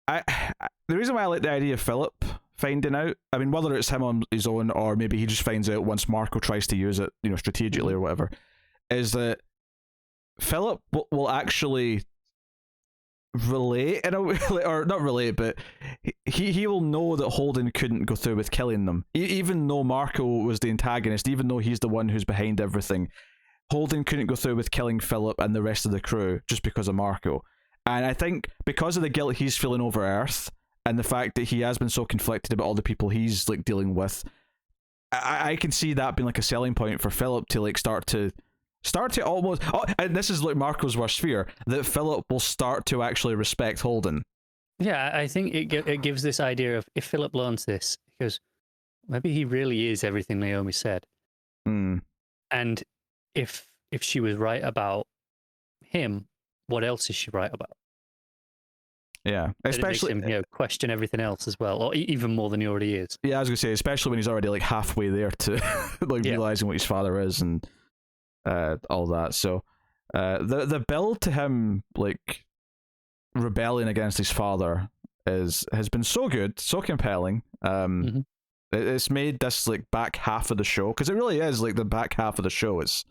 [SPEAKER 1] The reason why I like the idea of Philip finding out, I mean, whether it's him on his own or maybe he just finds out once Marco tries to use it, strategically or whatever, is that Philip will actually relate in a way, or not relate, but he will know that Holden couldn't go through with killing them, even though Marco was the antagonist, even though he's the one who's behind everything. Holden couldn't go through with killing Philip and the rest of the crew just because of Marco. And I think because of the guilt he's feeling over Earth and the fact that he has been so conflicted about all the people he's dealing with, I can see that being a selling point for Philip to start to almost, and this is Marco's worst fear, that Philip will start to actually respect Holden.
[SPEAKER 2] Yeah, I think it gives this idea of, if Philip learns this, he goes, maybe he really is everything Naomi said. And if she was right about him, what else is she right about?
[SPEAKER 1] Yeah, especially
[SPEAKER 2] it makes him, question everything else as well, or even more than he already is.
[SPEAKER 1] Yeah, I was gonna say, especially when he's already halfway there to realizing what his father is and all that. So the build to him rebelling against his father has been so good, so compelling. It's made this back half of the show, because it really is the back half of the show. It's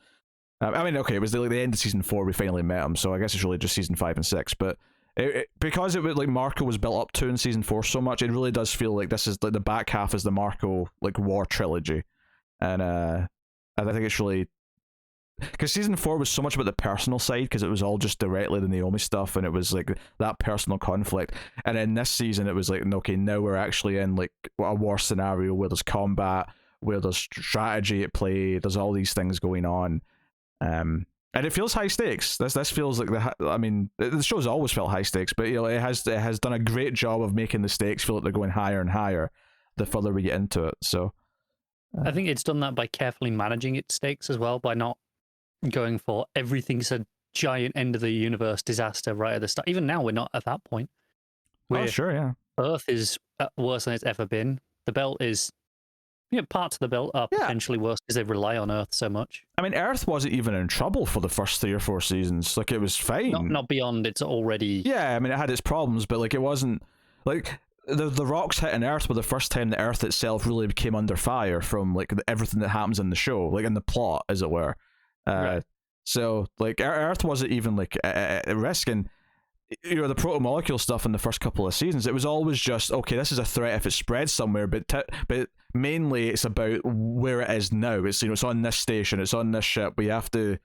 [SPEAKER 1] I mean, okay, it was the end of season 4 we finally met him, so I guess it's really just season 5 and 6, but because it was Marco was built up to in season 4 so much, it really does feel like this is the back half is the Marco war trilogy. And I think it's really, because season 4 was so much about the personal side, because it was all just directly the Naomi stuff, and it was that personal conflict. And in this season it was okay, now we're actually in a war scenario where there's combat, where there's strategy at play, there's all these things going on. And it feels high stakes. This feels like the show's always felt high stakes, but it has done a great job of making the stakes feel like they're going higher and higher the further we get into it. So
[SPEAKER 2] I think it's done that by carefully managing its stakes as well, by not going for everything's a giant end of the universe disaster right at the start. Even now, we're not at that point.
[SPEAKER 1] Sure, yeah.
[SPEAKER 2] Earth is worse than it's ever been. The belt is, parts of the belt are potentially worse because they rely on Earth so much.
[SPEAKER 1] I mean, Earth wasn't even in trouble for the first 3 or 4 seasons. Like, it was fine.
[SPEAKER 2] Not beyond it's already.
[SPEAKER 1] Yeah, I mean, it had its problems, but like, it wasn't like the rocks hitting Earth were the first time the Earth itself really became under fire from like everything that happens in the show, like in the plot, as it were. Right. So like, Earth wasn't even like a risk, and the proto-molecule stuff in the first couple of seasons, it was always just, okay, this is a threat if it spreads somewhere, but mainly it's about where it is now. It's it's on this station, it's on this ship, we have to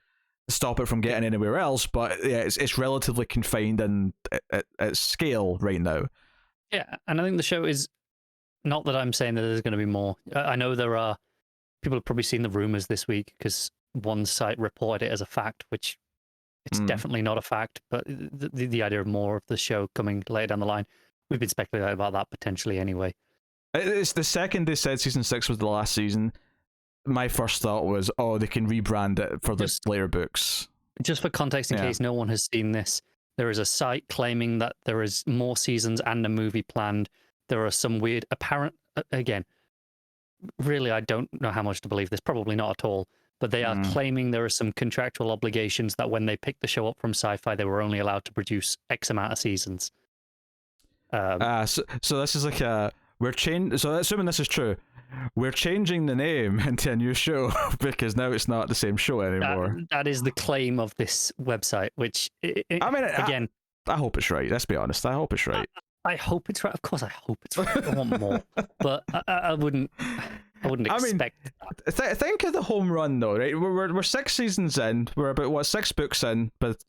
[SPEAKER 1] stop it from getting anywhere else, but yeah, it's relatively confined in at scale right now.
[SPEAKER 2] Yeah, and I think the show is, not that I'm saying that there's going to be more. I know there are people have probably seen the rumors this week because one site reported it as a fact, which it's definitely not a fact, but the idea of more of the show coming later down the line, we've been speculating about that potentially anyway.
[SPEAKER 1] It's the second they said season 6 was the last season, my first thought was, oh, they can rebrand it for the later books.
[SPEAKER 2] Just for context, in case no one has seen this, there is a site claiming that there is more seasons and a movie planned. There are some weird apparent, again, really, I don't know how much to believe this, probably not at all, but they are claiming there are some contractual obligations that when they picked the show up from Sci-Fi, they were only allowed to produce X amount of seasons.
[SPEAKER 1] So this is like so assuming this is true, we're changing the name into a new show because now it's not the same show anymore.
[SPEAKER 2] That is the claim of this website, which,
[SPEAKER 1] I mean,
[SPEAKER 2] again,
[SPEAKER 1] I hope it's right. Let's be honest. I hope it's right.
[SPEAKER 2] I hope it's right. Of course, I hope it's right. I want more, but I wouldn't expect.
[SPEAKER 1] Think of the home run, though, right? We're 6 seasons in. We're about 6 books in, but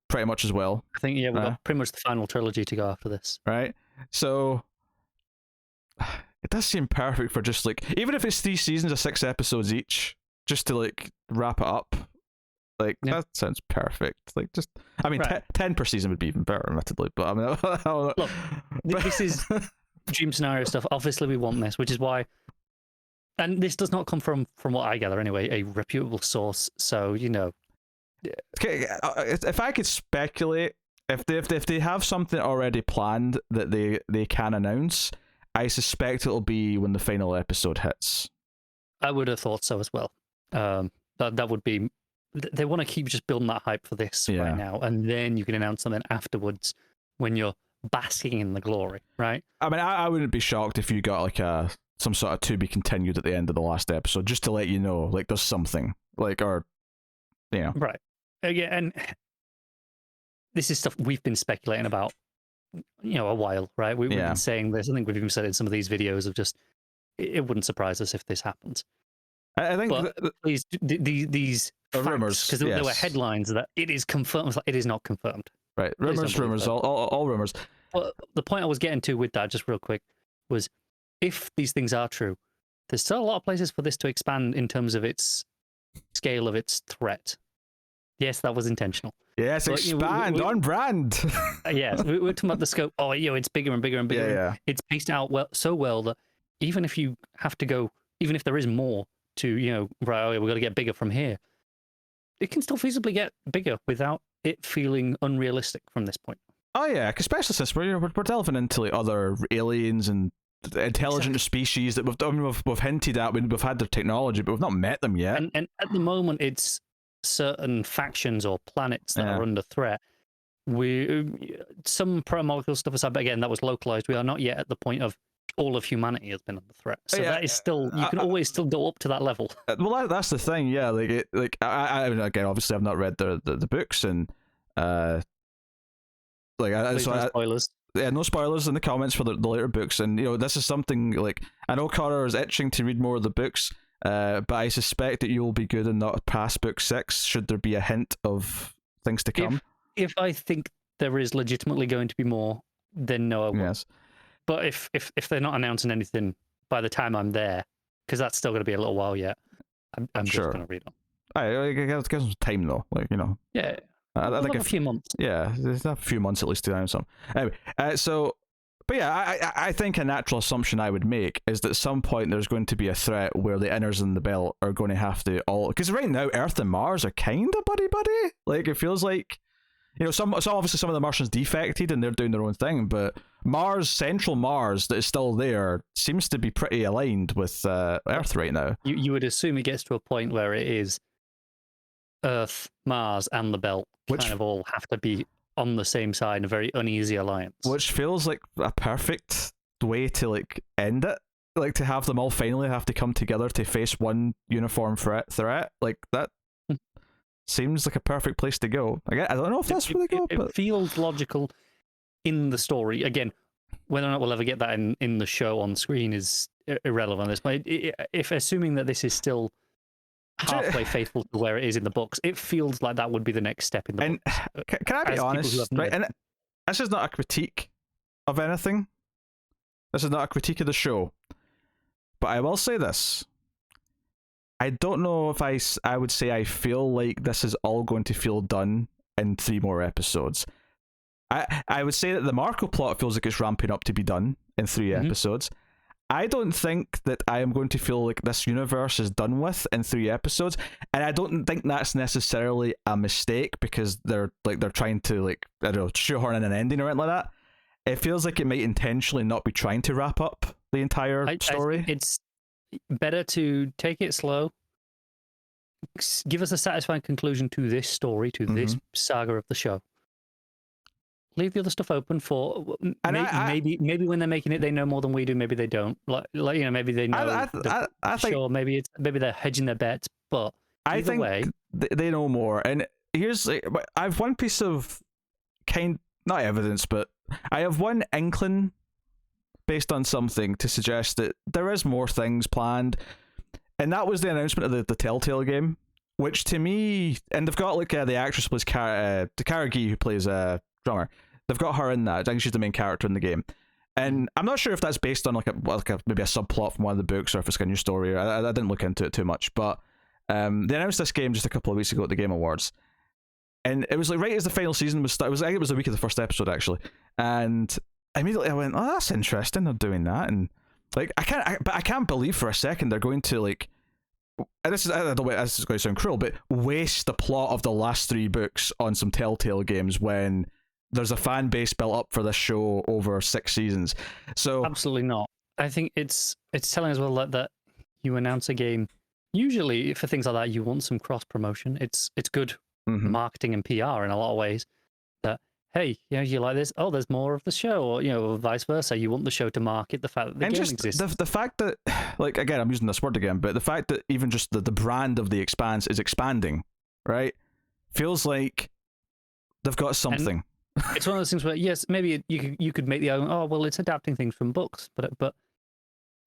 [SPEAKER 1] pretty much as well.
[SPEAKER 2] I think we've got pretty much the final trilogy to go after this.
[SPEAKER 1] Right. So it does seem perfect for just like, even if it's 3 seasons of 6 episodes each, just to like wrap it up. Like, that sounds perfect. Like, just, I mean, 10 per season would be even better, admittedly. But I mean,
[SPEAKER 2] look, this is dream scenario stuff. Obviously, we want this, which is why, and this does not come from what I gather anyway, a reputable source. So
[SPEAKER 1] Okay, if I could speculate, if they have something already planned that they can announce, I suspect it'll be when the final episode hits.
[SPEAKER 2] I would have thought so as well. That would be. They want to keep just building that hype for this right now, and then you can announce something afterwards when you're basking in the glory, right?
[SPEAKER 1] I mean, I wouldn't be shocked if you got like some sort of to be continued at the end of the last episode, just to let you know, like, there's something, like, or
[SPEAKER 2] right. Yeah, and this is stuff we've been speculating about, a while, right? We've been saying this. I think we've even said it in some of these videos of just, it wouldn't surprise us if this happens.
[SPEAKER 1] I think
[SPEAKER 2] these
[SPEAKER 1] rumors,
[SPEAKER 2] because there were headlines that it is confirmed. It is not confirmed.
[SPEAKER 1] Right, rumors, all rumors.
[SPEAKER 2] But the point I was getting to with that, just real quick, was if these things are true, there's still a lot of places for this to expand in terms of its scale of its threat. Yes, that was intentional.
[SPEAKER 1] Yes, but, expand on brand.
[SPEAKER 2] Yes, we're talking about the scope. Oh, it's bigger and bigger and bigger.
[SPEAKER 1] Yeah.
[SPEAKER 2] It's paced out so well that even if you have to go, even if there is more to, we've got to get bigger from here, it can still feasibly get bigger without it feeling unrealistic from this point.
[SPEAKER 1] Oh yeah, especially since we're delving into like other aliens and intelligent species that we've hinted at. We've had their technology, but we've not met them yet.
[SPEAKER 2] And at the moment, it's certain factions or planets that are under threat. Some proto-molecule stuff aside, but again, that was localized. We are not yet at the point of all of humanity has been under threat. So that is still, you can always still go up to that level.
[SPEAKER 1] Well, that's the thing, yeah. I again, obviously, I've not read the books, and no spoilers. Yeah, no spoilers in the comments for the later books, and this is something like, I know Connor is itching to read more of the books, but I suspect that you'll be good and not past book 6 should there be a hint of things to come.
[SPEAKER 2] If I think there is legitimately going to be more, then no, I won't. Yes. But if they're not announcing anything by the time I'm there, because that's still going to be a little while yet, I'm just going to read on.
[SPEAKER 1] I guess some time though,
[SPEAKER 2] Yeah.
[SPEAKER 1] I think
[SPEAKER 2] a few months.
[SPEAKER 1] Yeah, there's a few months at least to do something. Anyway, so But yeah, I think a natural assumption I would make is that at some point there's going to be a threat where the inners in the belt are going to have to all, because right now Earth and Mars are kind of buddy. Like it feels like, some obviously some of the Martians defected and they're doing their own thing, but Central Mars that is still there seems to be pretty aligned with Earth right now.
[SPEAKER 2] You would assume it gets to a point where it is Earth, Mars, and the belt kind of all have to be on the same side in a very uneasy alliance.
[SPEAKER 1] Which feels like a perfect way to like end it. Like to have them all finally have to come together to face one uniform threat. Like that seems like a perfect place to go. I don't know if that's where they go.
[SPEAKER 2] It feels logical in the story. Again, whether or not we'll ever get that in the show on screen is irrelevant at this point. If assuming that this is still halfway faithful to where it is in the books, it feels like that would be the next step in the books.
[SPEAKER 1] Can I be honest? Right, and this is not a critique of anything. This is not a critique of the show. But I will say this. I don't know if I would say I feel like this is all going to feel done in 3 more episodes. I would say that the Marco plot feels like it's ramping up to be done in 3 episodes. I don't think that I am going to feel like this universe is done with in 3 episodes, and I don't think that's necessarily a mistake because they're trying to like, I don't know, shoehorn in an ending or anything like that. It feels like it might intentionally not be trying to wrap up the entire story.
[SPEAKER 2] It's better to take it slow, give us a satisfying conclusion to this story, to this saga of the show. Leave the other stuff open for maybe when they're making it, they know more than we do. Maybe they don't. Maybe they know. I think sure. Maybe they're hedging their bets. But
[SPEAKER 1] I think they know more. And here's I have one piece of not evidence, but I have one inkling based on something to suggest that there is more things planned, and that was the announcement of the Telltale game, which to me, and they've got like the actress who plays Cara Gee, who plays drummer. They've got her in that. I think she's the main character in the game, and I'm not sure if that's based on like maybe a subplot from one of the books or if it's a new story. I didn't look into it too much, but they announced this game just a couple of weeks ago at the Game Awards, and it was like right as the final season was started. I think it was the week of the first episode actually, and immediately I went, "Oh, that's interesting. They're doing that," and like I can't believe for a second they're going to like. And this is going to sound cruel, but waste the plot of the last 3 books on some Telltale games when there's a fan base built up for this show over 6 seasons. So
[SPEAKER 2] absolutely not. I think it's telling as well that you announce a game. Usually for things like that, you want some cross promotion. It's good marketing and PR in a lot of ways. That hey, you like this? Oh, there's more of the show, or vice versa. You want the show to market the fact that the game exists.
[SPEAKER 1] The fact that, like, again, I'm using this word again, but the fact that even just the brand of the Expanse is expanding, right, feels like they've got something.
[SPEAKER 2] And it's one of those things where yes, maybe you could make the argument, oh well, it's adapting things from books, but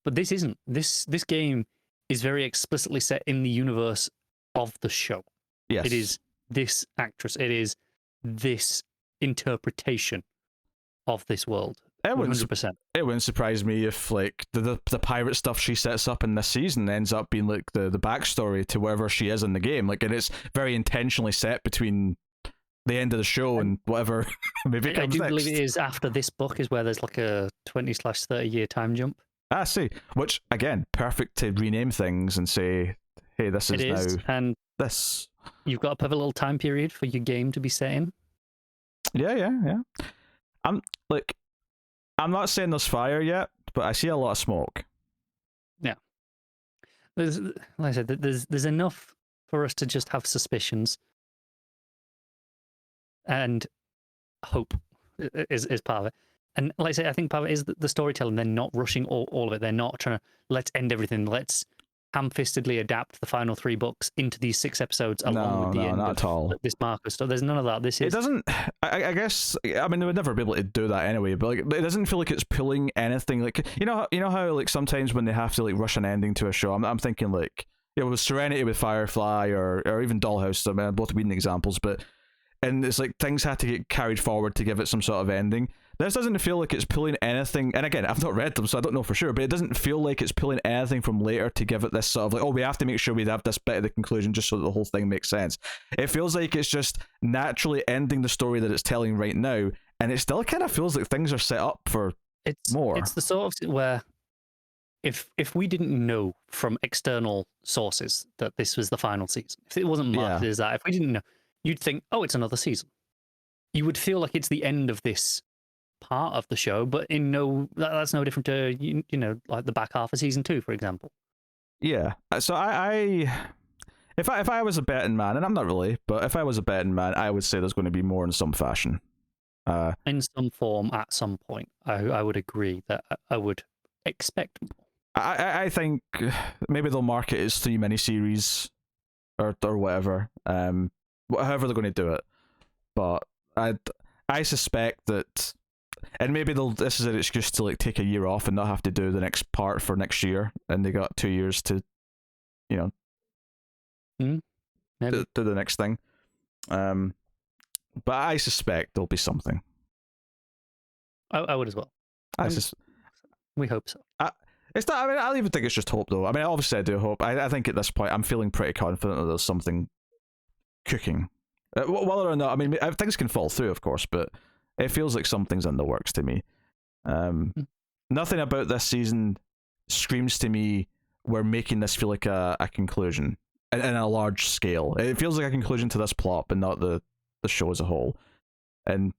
[SPEAKER 2] this isn't. This game is very explicitly set in the universe of the show.
[SPEAKER 1] Yes,
[SPEAKER 2] it is this actress. It is this interpretation of this world. 100%.
[SPEAKER 1] It wouldn't surprise me if like the pirate stuff she sets up in this season ends up being like the backstory to wherever she is in the game. Like, and it's very intentionally set between the end of the show and whatever maybe comes next.
[SPEAKER 2] I do believe it is after this book is where there's like a 20/30 year time jump.
[SPEAKER 1] I see. Which again, perfect to rename things and say, hey, this is now
[SPEAKER 2] and
[SPEAKER 1] this.
[SPEAKER 2] You've got a perfect little time period for your game to be set in.
[SPEAKER 1] Yeah. I'm not saying there's fire yet, but I see a lot of smoke.
[SPEAKER 2] Yeah. Like I said, there's enough for us to just have suspicions. And hope is part of it. And like I say, I think part of it is the storytelling. They're not rushing all of it. They're not trying to, let's end everything. Let's ham-fistedly adapt the final 3 books into these 6 episodes along with the end
[SPEAKER 1] not
[SPEAKER 2] of
[SPEAKER 1] at all.
[SPEAKER 2] This Marco stuff. There's none of that. It
[SPEAKER 1] doesn't, I guess, I mean, they would never be able to do that anyway, but like, it doesn't feel like it's pulling anything. Like, you know how like sometimes when they have to like rush an ending to a show, I'm thinking like, with Serenity with Firefly or even Dollhouse, I mean, both being examples, but and it's like things had to get carried forward to give it some sort of ending. This doesn't feel like it's pulling anything, and again, I've not read them, so I don't know for sure, but it doesn't feel like it's pulling anything from later to give it this sort of like, oh, we have to make sure we have this bit of the conclusion just so that the whole thing makes sense. It feels like it's just naturally ending the story that it's telling right now, and it still kind of feels like things are set up for
[SPEAKER 2] It's the sort of where if we didn't know from external sources that this was the final season, if it wasn't marketed as that, if we didn't know, you'd think, oh, it's another season. You would feel like it's the end of this part of the show, but that's no different to like the back half of season 2, for example.
[SPEAKER 1] Yeah. So if I was a betting man, and I'm not really, but if I was a betting man, I would say there's going to be more in some fashion.
[SPEAKER 2] In some form, at some point, I would agree that I would expect more.
[SPEAKER 1] I think maybe they'll market it as 3 miniseries or whatever, however they're going to do it. But I suspect that, and maybe this is an excuse to like take a year off and not have to do the next part for next year, and they got 2 years to, do the next thing. But I suspect there'll be something.
[SPEAKER 2] I would as well. We hope so.
[SPEAKER 1] It's not. I mean, I don't even think it's just hope, though. I mean, obviously, I do hope. I think at this point, I'm feeling pretty confident that there's something cooking. Whether or not, I mean, things can fall through, of course, but it feels like something's in the works to me. Nothing about this season screams to me we're making this feel like a conclusion in a large scale. It feels like a conclusion to this plot, but not the show as a whole. And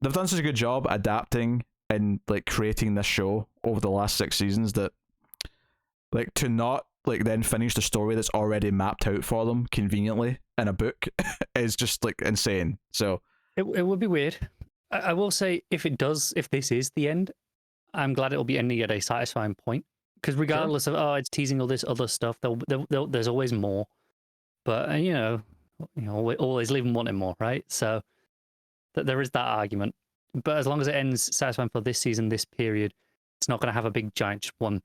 [SPEAKER 1] they've done such a good job adapting and like creating this show over the last 6 seasons that like to not like then finish the story that's already mapped out for them conveniently in a book is just like insane. So
[SPEAKER 2] it would be weird. I will say if this is the end, I'm glad it'll be ending at a satisfying point, because regardless of it's teasing all this other stuff, there's always more. But always leaving wanting more, right? So there is that argument. But as long as it ends satisfying for this season, this period, it's not going to have a big giant one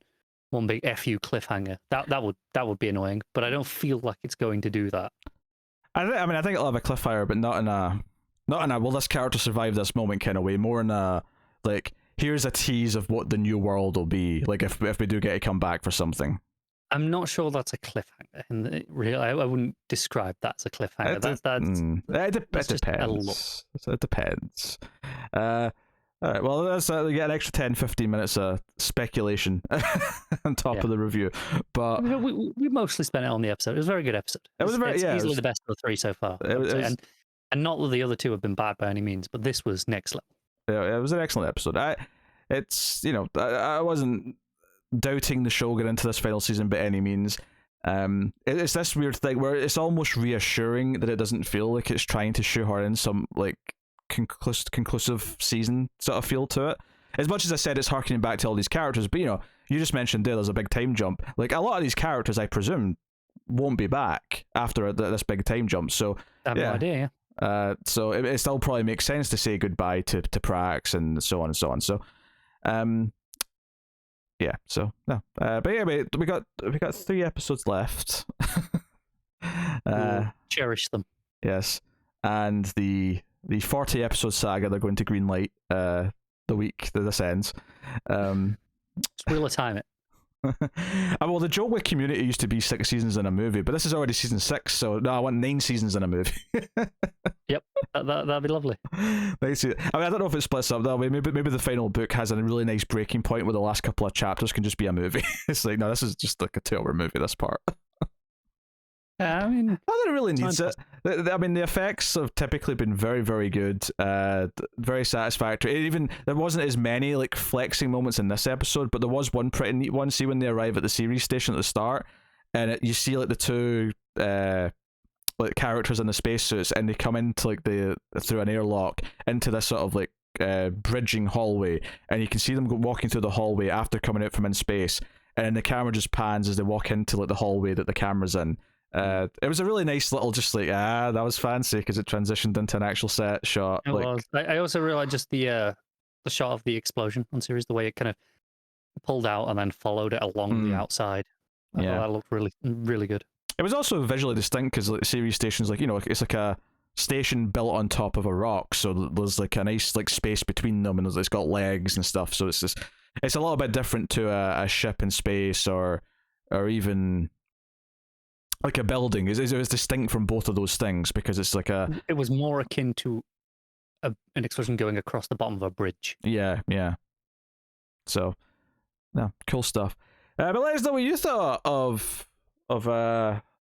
[SPEAKER 2] big FU cliffhanger. That would be annoying. But I don't feel like it's going to do that.
[SPEAKER 1] I think it'll have a cliffhanger, but not in a will this character survive this moment kind of way. More in a like, here's a tease of what the new world will be like if we do get to come back for something.
[SPEAKER 2] I'm not sure that's a cliffhanger. And really, I wouldn't describe that as a cliffhanger.
[SPEAKER 1] It depends. It depends. All right, well, that's we get an extra 10-15 minutes of speculation on top of the review. But
[SPEAKER 2] we mostly spent it on the episode. It was a very good episode. It's easily the best of the 3 so far. And not that the other 2 have been bad by any means, but this was next level.
[SPEAKER 1] Yeah, it was an excellent episode. I wasn't doubting the show getting into this final season by any means. It's this weird thing where it's almost reassuring that it doesn't feel like it's trying to shoehorn in some like conclusive season sort of feel to it. As much as I said it's harkening back to all these characters, but you just mentioned there's a big time jump. Like a lot of these characters, I presume, won't be back after this big time jump. So
[SPEAKER 2] I have no idea.
[SPEAKER 1] So it still probably makes sense to say goodbye to Prax and so on and so on. So, yeah. So no, but yeah, we got 3 episodes left.
[SPEAKER 2] Cherish them.
[SPEAKER 1] Yes, and the 40 episode saga they're going to greenlight the week that this ends.
[SPEAKER 2] Just wheel of time it.
[SPEAKER 1] Well, the joke with Community used to be 6 seasons in a movie, but this is already season 6, so no, I want 9 seasons in a movie.
[SPEAKER 2] Yep, that'd be lovely.
[SPEAKER 1] I mean, I don't know if it splits up that way. Maybe the final book has a really nice breaking point where the last couple of chapters can just be a movie. It's like, no, this is just like a 2-hour movie, this part.
[SPEAKER 2] Yeah, I mean,
[SPEAKER 1] I don't really need it. I mean, the effects have typically been very, very good, very satisfactory. Even there wasn't as many like flexing moments in this episode, but there was one pretty neat one. See when they arrive at the series station at the start, and you see like the 2 like characters in the spacesuits, and they come into like through an airlock into this sort of like bridging hallway, and you can see them walking through the hallway after coming out from in space, and then the camera just pans as they walk into like the hallway that the camera's in. It was a really nice little, just like that was fancy because it transitioned into an actual set shot.
[SPEAKER 2] It was. I also realized just the shot of the explosion on series, the way it kind of pulled out and then followed it along the outside. That looked really, really good. It
[SPEAKER 1] was also visually distinct because like, the series station's like, it's like a station built on top of a rock, so there's like a nice like space between them, and it's got legs and stuff. So it's a little bit different to a ship in space or even like a building. It was distinct from both of those things because it's like
[SPEAKER 2] it was more akin to an explosion going across the bottom of a bridge.
[SPEAKER 1] Yeah. So, no, cool stuff. But let us know what you thought of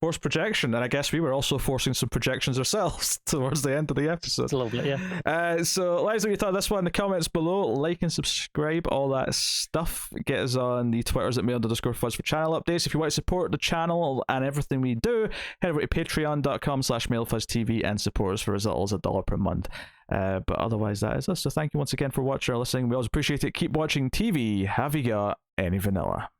[SPEAKER 1] forced projection, and I guess we were also forcing some projections ourselves towards the end of the episode.
[SPEAKER 2] It's lovely, yeah.
[SPEAKER 1] So let us know what you thought of this one in the comments below. Like and subscribe, all that stuff. Get us on the Twitters at mail_fuzz for channel updates. If you want to support the channel and everything we do, head over to patreon.com/mailfuzztv and support us for as little as $1 per month. But otherwise, that is us. So thank you once again for watching or listening. We always appreciate it. Keep watching TV. Have you got any vanilla?